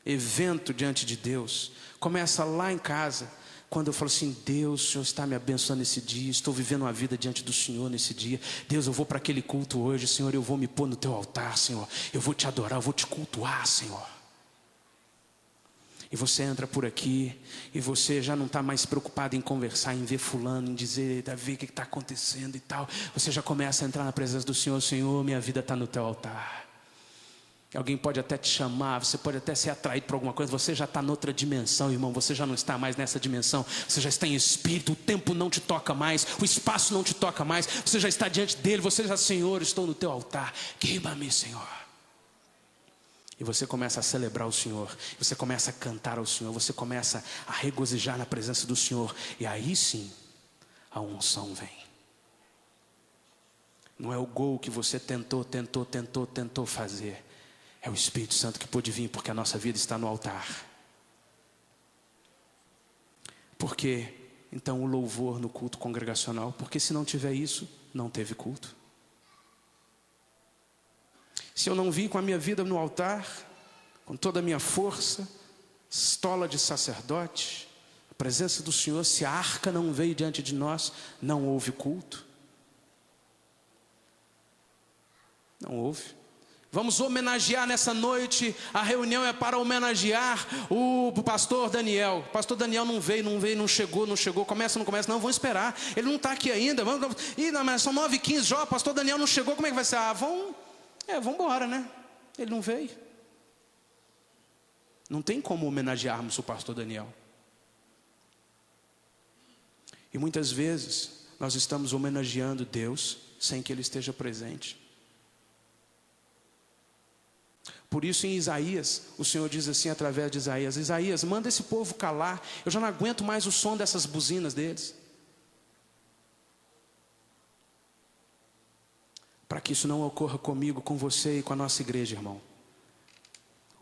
evento diante de Deus. Começa lá em casa. Quando eu falo assim: Deus, o Senhor está me abençoando nesse dia, estou vivendo uma vida diante do Senhor nesse dia. Deus, eu vou para aquele culto hoje, Senhor, eu vou me pôr no teu altar, Senhor. Eu vou te adorar, eu vou te cultuar, Senhor. E você entra por aqui e você já não está mais preocupado em conversar, em ver fulano, em dizer, Davi, o que está acontecendo e tal. Você já começa a entrar na presença do Senhor. Senhor, minha vida está no teu altar. Alguém pode até te chamar, você pode até ser atraído por alguma coisa. Você já está noutra dimensão, irmão. Você já não está mais nessa dimensão. Você já está em espírito, o tempo não te toca mais, o espaço não te toca mais. Você já está diante dele, você já, Senhor, estou no teu altar. Queima-me, Senhor. E você começa a celebrar o Senhor, você começa a cantar ao Senhor, você começa a regozijar na presença do Senhor. E aí sim, a unção vem. Não é o gol que você tentou fazer. É o Espírito Santo que pôde vir, porque a nossa vida está no altar. Por que então o louvor no culto congregacional? Porque se não tiver isso, não teve culto. Se eu não vim com a minha vida no altar, com toda a minha força, estola de sacerdote, a presença do Senhor, se a arca não veio diante de nós, não houve culto. Não houve. Vamos homenagear nessa noite, a reunião é para homenagear o pastor Daniel. O pastor Daniel não veio, não chegou, começa, não começa, não, vamos esperar, ele não está aqui ainda, mas são 9h15 já, o pastor Daniel não chegou, como é que vai ser? Vamos embora, né? Ele não veio. Não tem como homenagearmos o pastor Daniel. E muitas vezes nós estamos homenageando Deus sem que Ele esteja presente. Por isso em Isaías, o Senhor diz assim através de Isaías: Isaías, manda esse povo calar, eu já não aguento mais o som dessas buzinas deles. Para que isso não ocorra comigo, com você e com a nossa igreja, irmão.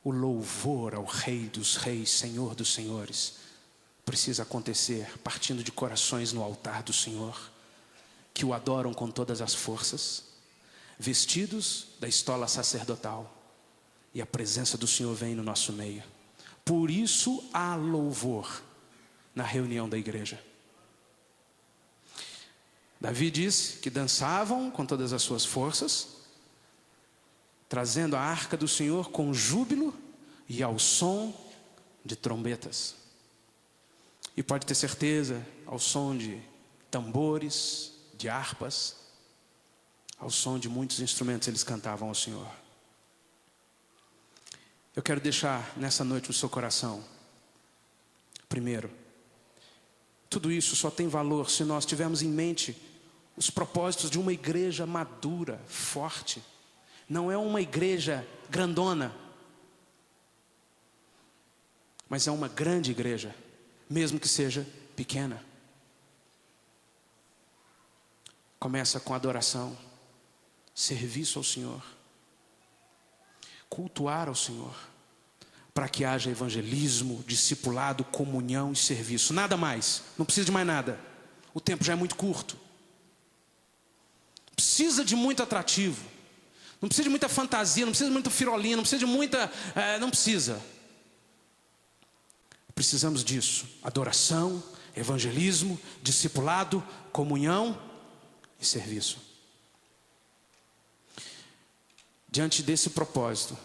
O louvor ao Rei dos Reis, Senhor dos Senhores, precisa acontecer partindo de corações no altar do Senhor, que o adoram com todas as forças, vestidos da estola sacerdotal, e a presença do Senhor vem no nosso meio. Por isso há louvor na reunião da igreja. Davi disse que dançavam com todas as suas forças, trazendo a arca do Senhor com júbilo e ao som de trombetas. E pode ter certeza, ao som de tambores, de harpas, ao som de muitos instrumentos, eles cantavam ao Senhor. Eu quero deixar nessa noite no seu coração, primeiro, tudo isso só tem valor se nós tivermos em mente os propósitos de uma igreja madura, forte. Não é uma igreja grandona, mas é uma grande igreja, mesmo que seja pequena. Começa com adoração, serviço ao Senhor, cultuar ao Senhor, para que haja evangelismo, discipulado, comunhão e serviço. Nada mais, não precisa de mais nada. O tempo já é muito curto. Precisa de muito atrativo. Não precisa de muita fantasia, não precisa de muita firolinha, não precisa de muita... não precisa. Precisamos disso. Adoração, evangelismo, discipulado, comunhão e serviço. Diante desse propósito,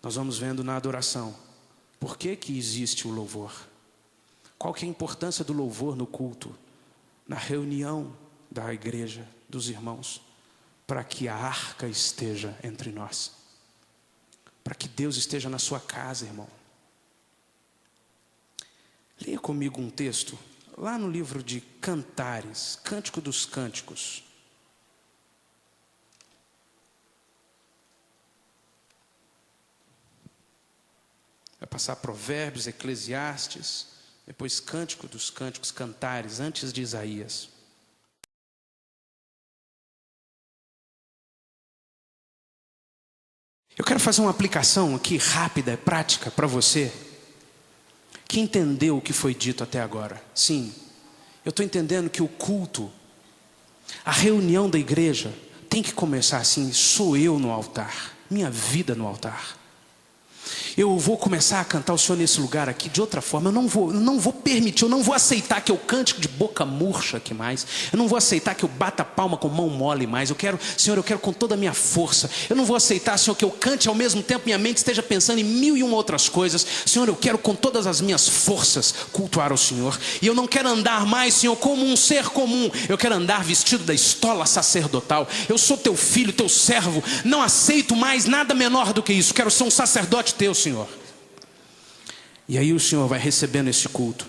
nós vamos vendo na adoração, por que existe o louvor? Qual que é a importância do louvor no culto, na reunião da igreja, dos irmãos? Para que a arca esteja entre nós, para que Deus esteja na sua casa, irmão. Leia comigo um texto, lá no livro de Cantares, Cântico dos Cânticos. Vai passar Provérbios, Eclesiastes, depois Cântico dos Cânticos, Cantares, antes de Isaías. Eu quero fazer uma aplicação aqui rápida, prática para você que entendeu o que foi dito até agora. Sim, eu estou entendendo que o culto, a reunião da igreja tem que começar assim: sou eu no altar, minha vida no altar. Eu vou começar a cantar o Senhor nesse lugar aqui de outra forma. Eu não vou permitir, eu não vou aceitar que eu cante de boca murcha aqui mais. Eu não vou aceitar que eu bata palma com mão mole mais. Senhor, eu quero com toda a minha força. Eu não vou aceitar, Senhor, que eu cante ao mesmo tempo minha mente esteja pensando em 1001 outras coisas. Senhor, eu quero com todas as minhas forças cultuar o Senhor. E eu não quero andar mais, Senhor, como um ser comum. Eu quero andar vestido da estola sacerdotal. Eu sou teu filho, teu servo. Não aceito mais nada menor do que isso. Quero ser um sacerdote teu, Senhor. E aí o Senhor vai recebendo esse culto.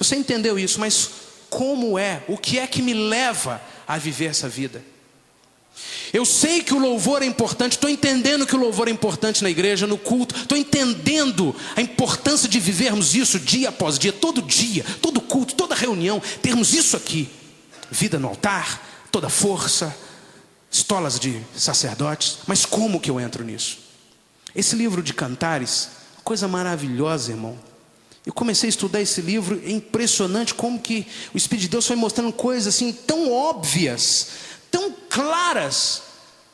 Você entendeu isso, mas como é? O que é que me leva a viver essa vida? Eu sei que o louvor é importante, estou entendendo que o louvor é importante na igreja, no culto. Estou entendendo a importância de vivermos isso dia após dia, todo culto, toda reunião, termos isso aqui. Vida no altar, toda força, estolas de sacerdotes. Mas como que eu entro nisso? Esse livro de Cantares, coisa maravilhosa, irmão. Eu comecei a estudar esse livro, é impressionante como que o Espírito de Deus foi mostrando coisas assim tão óbvias, tão claras,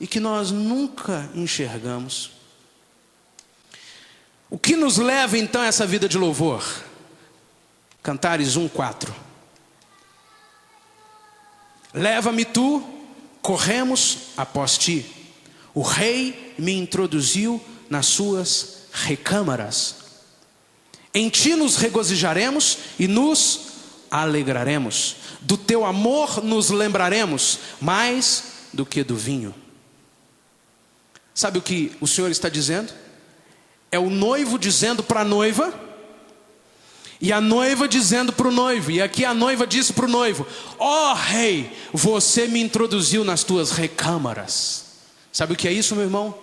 e que nós nunca enxergamos. O que nos leva então a essa vida de louvor? Cantares 1:4. Leva-me tu, corremos após ti. O rei me introduziu nas suas recâmaras. Em ti nos regozijaremos e nos alegraremos. Do teu amor nos lembraremos mais do que do vinho. Sabe o que o Senhor está dizendo? É o noivo dizendo para a noiva, e a noiva dizendo para o noivo. E aqui a noiva disse para o noivo: ó rei, você me introduziu nas tuas recâmaras. Sabe o que é isso, meu irmão?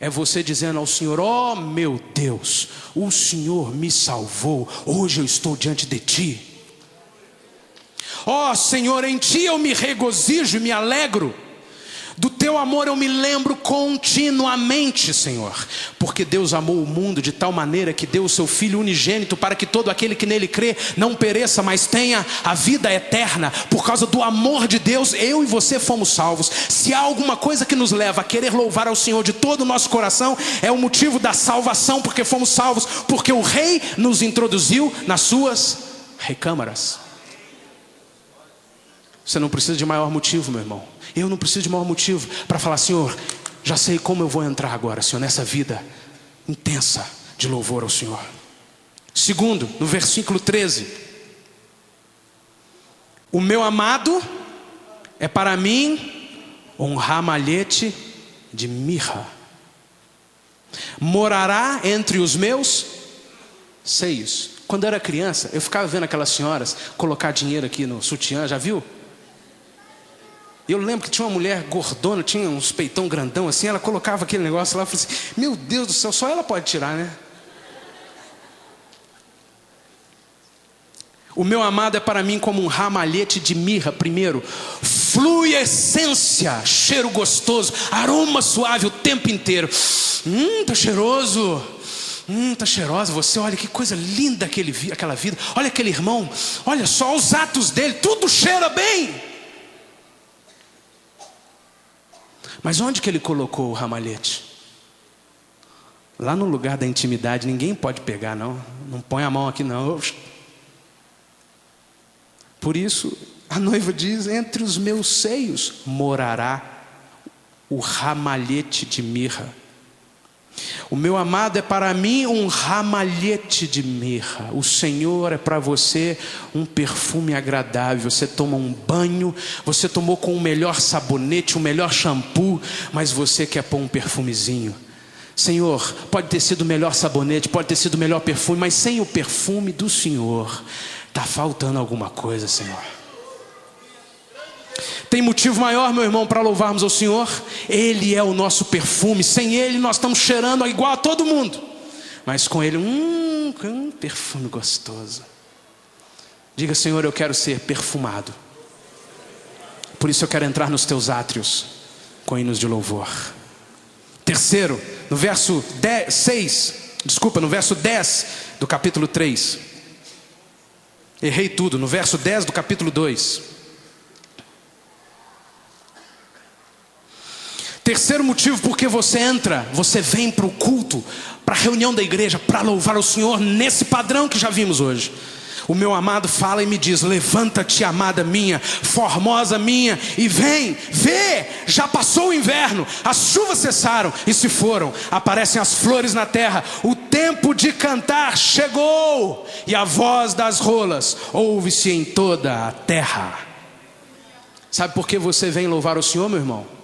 É você dizendo ao Senhor: ó meu Deus, o Senhor me salvou, hoje eu estou diante de ti. Ó Senhor, em ti eu me regozijo e me alegro. Do teu amor eu me lembro continuamente, Senhor. Porque Deus amou o mundo de tal maneira que deu o seu Filho unigênito, para que todo aquele que nele crê não pereça, mas tenha a vida eterna. Por causa do amor de Deus, eu e você fomos salvos. Se há alguma coisa que nos leva a querer louvar ao Senhor de todo o nosso coração, é o motivo da salvação, porque fomos salvos, porque o Rei nos introduziu nas suas recâmaras. Você não precisa de maior motivo, meu irmão. Eu não preciso de maior motivo para falar: Senhor, já sei como eu vou entrar agora, Senhor, nessa vida intensa de louvor ao Senhor. Segundo, no versículo 13: o meu amado é para mim um ramalhete de mirra. Morará entre os meus seios. Quando eu era criança, eu ficava vendo aquelas senhoras colocar dinheiro aqui no sutiã, já viu? Eu lembro que tinha uma mulher gordona, tinha uns peitão grandão assim, ela colocava aquele negócio lá, eu falei assim: meu Deus do céu, só ela pode tirar, né? O meu amado é para mim como um ramalhete de mirra. Primeiro, flui essência, cheiro gostoso, aroma suave o tempo inteiro. Tá cheiroso. Tá cheirosa você, olha que coisa linda aquela vida. Olha aquele irmão, olha só os atos dele, tudo cheira bem. Mas onde que ele colocou o ramalhete? Lá no lugar da intimidade. Ninguém pode pegar, não. Não põe a mão aqui, não. Por isso a noiva diz: entre os meus seios morará o ramalhete de mirra. O meu amado é para mim um ramalhete de mirra. O Senhor é para você um perfume agradável. Você toma um banho, você tomou com o melhor sabonete, o melhor shampoo, mas você quer pôr um perfumezinho. Senhor, pode ter sido o melhor sabonete, pode ter sido o melhor perfume, mas sem o perfume do Senhor está faltando alguma coisa, Senhor. Tem motivo maior, meu irmão, para louvarmos ao Senhor? Ele é o nosso perfume. Sem Ele nós estamos cheirando igual a todo mundo, mas com Ele, perfume gostoso. Diga: Senhor, eu quero ser perfumado. Por isso eu quero entrar nos teus átrios com hinos de louvor. Terceiro, no verso 10 do capítulo 3. Errei tudo, no verso 10 do capítulo 2. Terceiro motivo porque você vem para o culto, para a reunião da igreja, para louvar o Senhor nesse padrão que já vimos hoje. O meu amado fala e me diz: levanta-te, amada minha, formosa minha, e vem, vê, já passou o inverno, as chuvas cessaram e se foram, aparecem as flores na terra, o tempo de cantar chegou, e a voz das rolas ouve-se em toda a terra. Sabe por que você vem louvar o Senhor, meu irmão?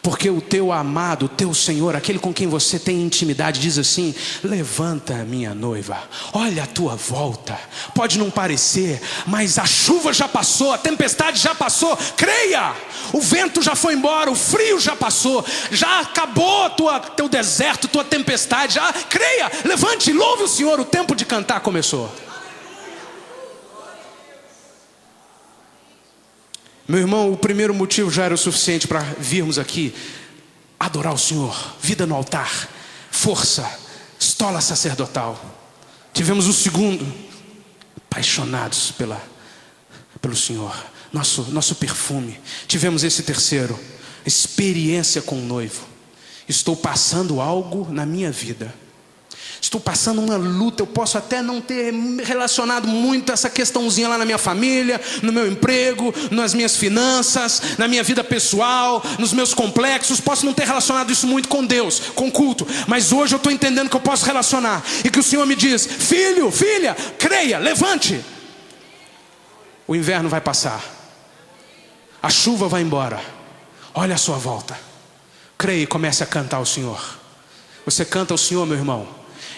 Porque o teu amado, o teu Senhor, aquele com quem você tem intimidade, diz assim: levanta, minha noiva, olha a tua volta. Pode não parecer, mas a chuva já passou, a tempestade já passou. Creia, o vento já foi embora, o frio já passou, já acabou teu deserto, tua tempestade. Já creia, levante, louve o Senhor, o tempo de cantar começou. Meu irmão, o primeiro motivo já era o suficiente para virmos aqui adorar o Senhor. Vida no altar, força, estola sacerdotal. Tivemos o segundo, apaixonados pelo Senhor, nosso perfume. Tivemos esse terceiro, experiência com o noivo. Estou passando algo na minha vida, estou passando uma luta. Eu posso até não ter relacionado muito essa questãozinha lá na minha família, no meu emprego, nas minhas finanças, na minha vida pessoal, nos meus complexos. Posso não ter relacionado isso muito com Deus, com culto. Mas hoje eu estou entendendo que eu posso relacionar. E que o Senhor me diz: filho, filha, creia, levante. O inverno vai passar, a chuva vai embora. Olha a sua volta. Creia e comece a cantar ao Senhor. Você canta ao Senhor, meu irmão,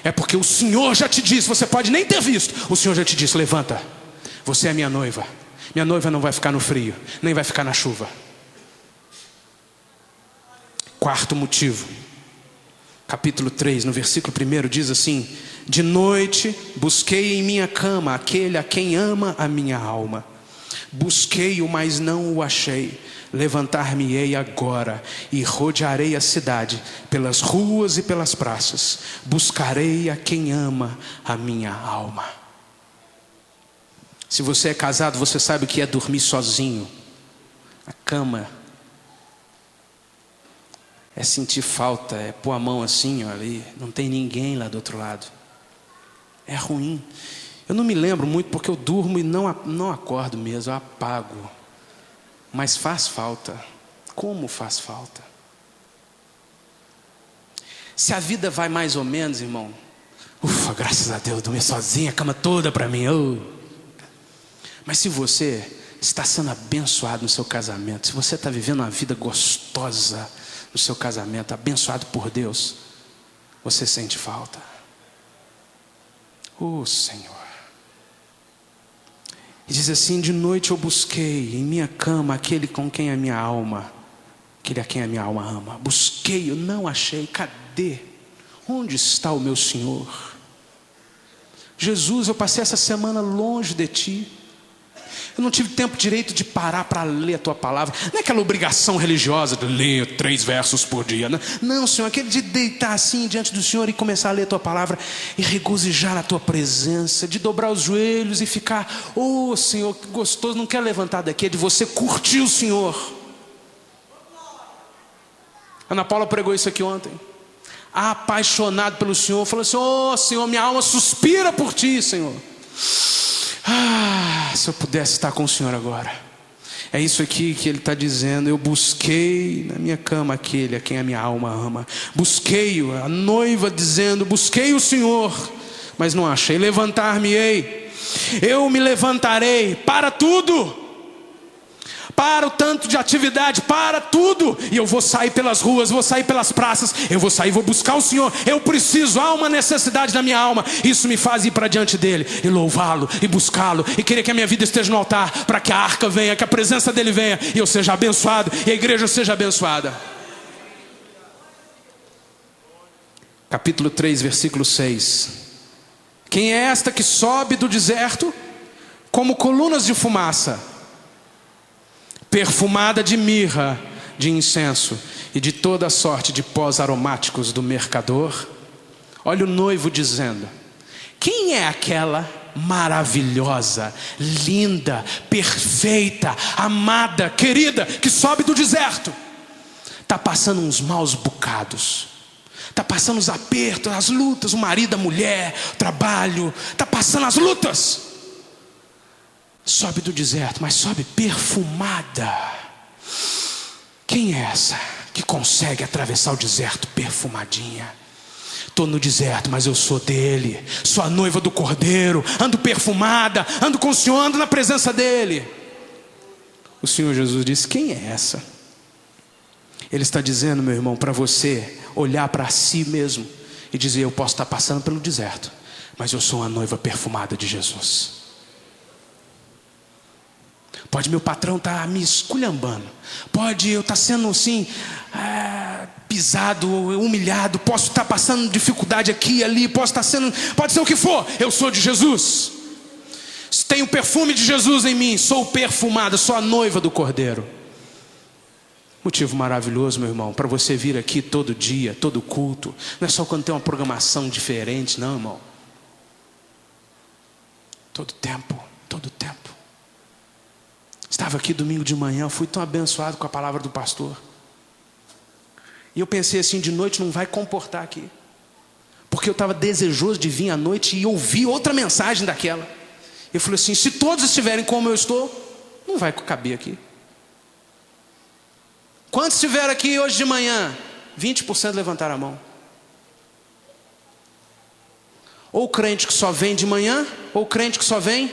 é porque o Senhor já te disse. Você pode nem ter visto, o Senhor já te disse: levanta, você é minha noiva. Minha noiva não vai ficar no frio, nem vai ficar na chuva. Quarto motivo, capítulo 3, no versículo 1 diz assim: de noite busquei em minha cama aquele a quem ama a minha alma. Busquei-o, mas não o achei. Levantar-me-ei agora e rodearei a cidade, pelas ruas e pelas praças. Buscarei a quem ama a minha alma. Se você é casado, você sabe o que é dormir sozinho. A cama é sentir falta, é pôr a mão assim, ó, ali, não tem ninguém lá do outro lado. É ruim. Eu não me lembro muito porque eu durmo e não acordo mesmo, eu apago. Mas faz falta. Como faz falta? Se a vida vai mais ou menos, irmão, ufa, graças a Deus, dormir sozinho, a cama toda para mim. Mas se você está sendo abençoado no seu casamento, se você está vivendo uma vida gostosa no seu casamento, abençoado por Deus, você sente falta. Senhor. E diz assim: de noite eu busquei em minha cama aquele com quem a minha alma, aquele a quem a minha alma ama. Busquei, eu não achei. Cadê? Onde está o meu Senhor? Jesus, eu passei essa semana longe de ti. Eu não tive tempo direito de parar para ler a tua palavra. Não é aquela obrigação religiosa de ler 3 versos por dia. Não, Senhor, aquele de deitar assim diante do Senhor e começar a ler a tua palavra e regozijar na tua presença, de dobrar os joelhos e ficar: Senhor, que gostoso. Não quero levantar daqui, é de você curtir o Senhor. Ana Paula pregou isso aqui ontem. Apaixonado pelo Senhor, falou assim: Senhor, minha alma suspira por ti, Senhor. Se eu pudesse estar com o Senhor agora. É isso aqui que ele está dizendo: eu busquei na minha cama aquele a quem a minha alma ama. Busquei-o, a noiva dizendo: busquei o Senhor, mas não achei. Levantar-me-ei, eu me levantarei para tudo, para o tanto de atividade, para tudo, e eu vou sair pelas ruas, vou sair pelas praças, eu vou sair, vou buscar o Senhor. Eu preciso, há uma necessidade na minha alma. Isso me faz ir para diante dele e louvá-lo e buscá-lo e querer que a minha vida esteja no altar, para que a arca venha, que a presença dele venha e eu seja abençoado e a igreja seja abençoada. Capítulo 3, versículo 6: quem é esta que sobe do deserto como colunas de fumaça, perfumada de mirra, de incenso e de toda sorte de pós aromáticos do mercador? Olha o noivo dizendo: quem é aquela maravilhosa, linda, perfeita, amada, querida, que sobe do deserto? Está está passando uns maus bocados, está passando os apertos, as lutas, o marido, a mulher, o trabalho, está passando as lutas. Sobe do deserto, mas sobe perfumada. Quem é essa que consegue atravessar o deserto perfumadinha? Estou no deserto, mas eu sou dele, sou a noiva do Cordeiro, ando perfumada, ando com o Senhor, ando na presença dele. O Senhor Jesus disse: quem é essa? Ele está dizendo, meu irmão, para você olhar para si mesmo e dizer: eu posso estar passando pelo deserto, mas eu sou a noiva perfumada de Jesus. Pode meu patrão estar me esculhambando, pode eu estar sendo assim, pisado, humilhado, posso estar passando dificuldade aqui e ali, pode ser o que for, eu sou de Jesus. Tenho o perfume de Jesus em mim, sou perfumada, sou a noiva do Cordeiro. Motivo maravilhoso, meu irmão, para você vir aqui todo dia, todo culto. Não é só quando tem uma programação diferente, não, irmão. Todo tempo, todo tempo. Estava aqui domingo de manhã, fui tão abençoado com a palavra do pastor. E eu pensei assim: de noite não vai comportar aqui, porque eu estava desejoso de vir à noite e ouvir outra mensagem daquela. Eu falei assim: se todos estiverem como eu estou, não vai caber aqui. Quantos estiveram aqui hoje de manhã? 20% levantaram a mão. Ou crente que só vem de manhã, ou crente que só vem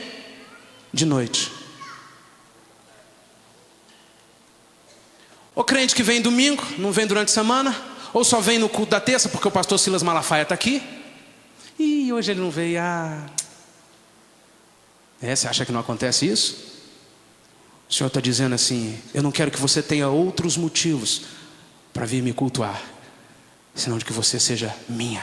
de noite. Ou crente que vem domingo, não vem durante a semana, ou só vem no culto da terça, porque o pastor Silas Malafaia está aqui. E hoje ele não veio. Você acha que não acontece isso? O Senhor está dizendo assim: eu não quero que você tenha outros motivos para vir me cultuar, senão de que você seja minha.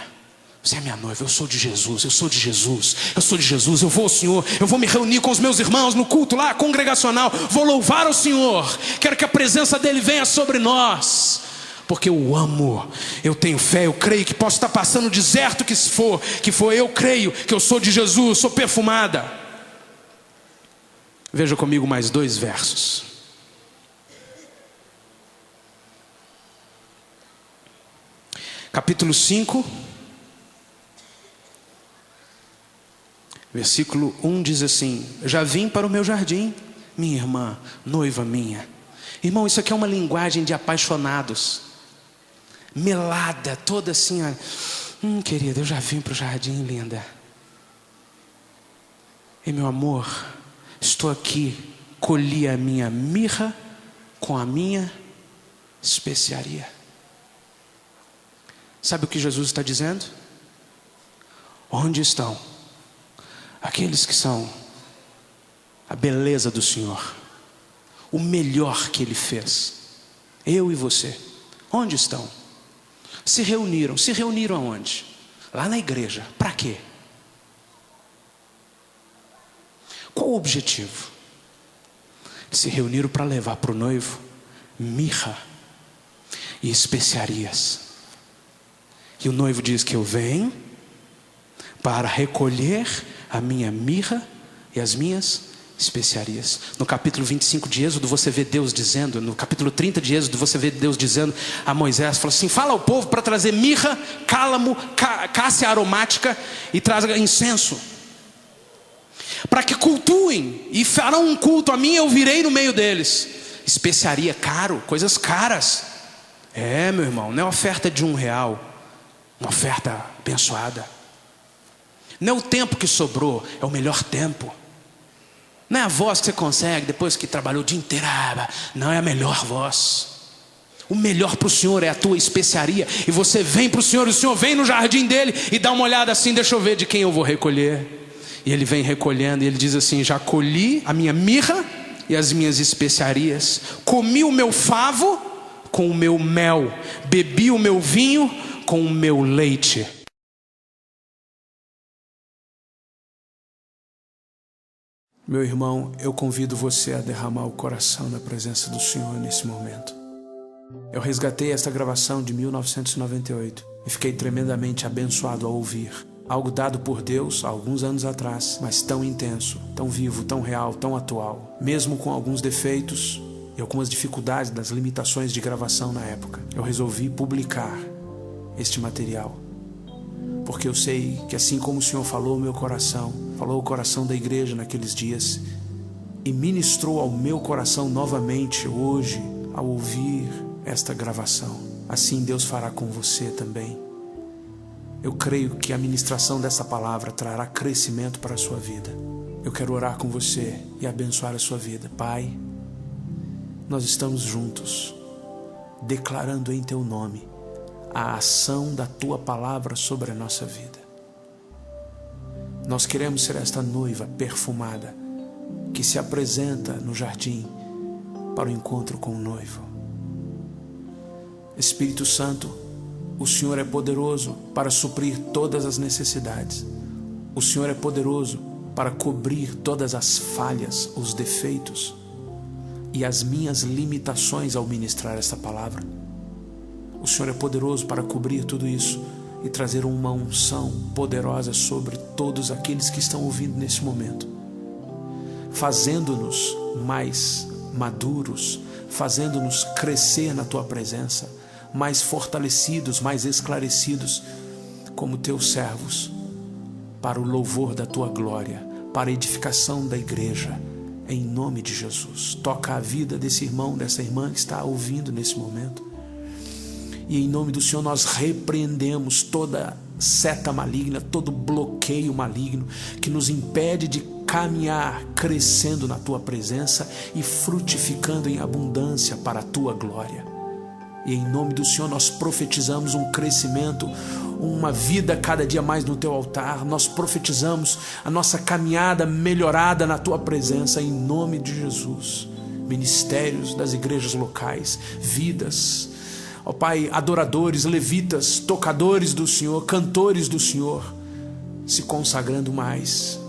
Você é minha noiva, eu sou de Jesus, eu sou de Jesus, eu sou de Jesus. Eu vou ao Senhor, eu vou me reunir com os meus irmãos no culto lá, congregacional. Vou louvar ao Senhor, quero que a presença dEle venha sobre nós, porque eu o amo, eu tenho fé, eu creio que posso estar passando o deserto que for, eu creio que eu sou de Jesus, sou perfumada. Veja comigo mais 2 versos. Capítulo 5, versículo 1 diz assim: já vim para o meu jardim, minha irmã, noiva minha. Irmão, isso aqui é uma linguagem de apaixonados, melada, toda assim, querida, eu já vim para o jardim, linda. E meu amor, estou aqui, colhi a minha mirra com a minha especiaria. Sabe o que Jesus está dizendo? Onde estão aqueles que são a beleza do Senhor, o melhor que Ele fez? Eu e você, onde estão? Se reuniram aonde? Lá na igreja. Para quê? Qual o objetivo? Se reuniram para levar para o noivo mirra e especiarias. E o noivo diz que eu venho para recolher a minha mirra e as minhas especiarias. No capítulo 25 de Êxodo você vê Deus dizendo, no capítulo 30 de Êxodo você vê Deus dizendo a Moisés, fala assim: fala ao povo para trazer mirra, cálamo, cássia aromática e traga incenso, para que cultuem e farão um culto a mim, eu virei no meio deles. Especiaria, caro, coisas caras. Meu irmão, não é oferta de R$1, uma oferta abençoada. Não é o tempo que sobrou, é o melhor tempo. Não é a voz que você consegue depois que trabalhou o dia inteiro. Não, é a melhor voz. O melhor para o Senhor é a tua especiaria. E você vem para o Senhor, e o Senhor vem no jardim dele e dá uma olhada assim: deixa eu ver de quem eu vou recolher. E ele vem recolhendo e ele diz assim: já colhi a minha mirra e as minhas especiarias, comi o meu favo com o meu mel, bebi o meu vinho com o meu leite. Meu irmão, eu convido você a derramar o coração na presença do Senhor nesse momento. Eu resgatei esta gravação de 1998 e fiquei tremendamente abençoado ao ouvir. Algo dado por Deus há alguns anos atrás, mas tão intenso, tão vivo, tão real, tão atual. Mesmo com alguns defeitos, e algumas dificuldades das limitações de gravação na época, eu resolvi publicar este material, porque eu sei que assim como o Senhor falou ao meu coração, falou ao coração da igreja naqueles dias e ministrou ao meu coração novamente hoje ao ouvir esta gravação, assim Deus fará com você também. Eu creio que a ministração dessa palavra trará crescimento para a sua vida. Eu quero orar com você e abençoar a sua vida. Pai, nós estamos juntos, declarando em Teu nome a ação da Tua palavra sobre a nossa vida. Nós queremos ser esta noiva perfumada que se apresenta no jardim para o encontro com o noivo. Espírito Santo, o Senhor é poderoso para suprir todas as necessidades. O Senhor é poderoso para cobrir todas as falhas, os defeitos e as minhas limitações ao ministrar esta palavra. O Senhor é poderoso para cobrir tudo isso e trazer uma unção poderosa sobre todos aqueles que estão ouvindo nesse momento, fazendo-nos mais maduros, fazendo-nos crescer na Tua presença, mais fortalecidos, mais esclarecidos como Teus servos, para o louvor da Tua glória, para a edificação da igreja, em nome de Jesus. Toca a vida desse irmão, dessa irmã que está ouvindo nesse momento. E em nome do Senhor nós repreendemos toda seta maligna, todo bloqueio maligno que nos impede de caminhar crescendo na Tua presença e frutificando em abundância para a Tua glória. E em nome do Senhor nós profetizamos um crescimento, uma vida cada dia mais no Teu altar. Nós profetizamos a nossa caminhada melhorada na Tua presença, em nome de Jesus. Ministérios das igrejas locais, vidas, ó Pai, adoradores, levitas, tocadores do Senhor, cantores do Senhor, se consagrando mais,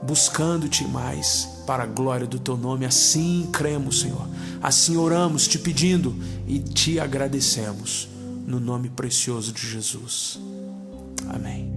buscando-Te mais, para a glória do Teu nome. Assim cremos, Senhor, assim oramos, Te pedindo e Te agradecemos, no nome precioso de Jesus. Amém.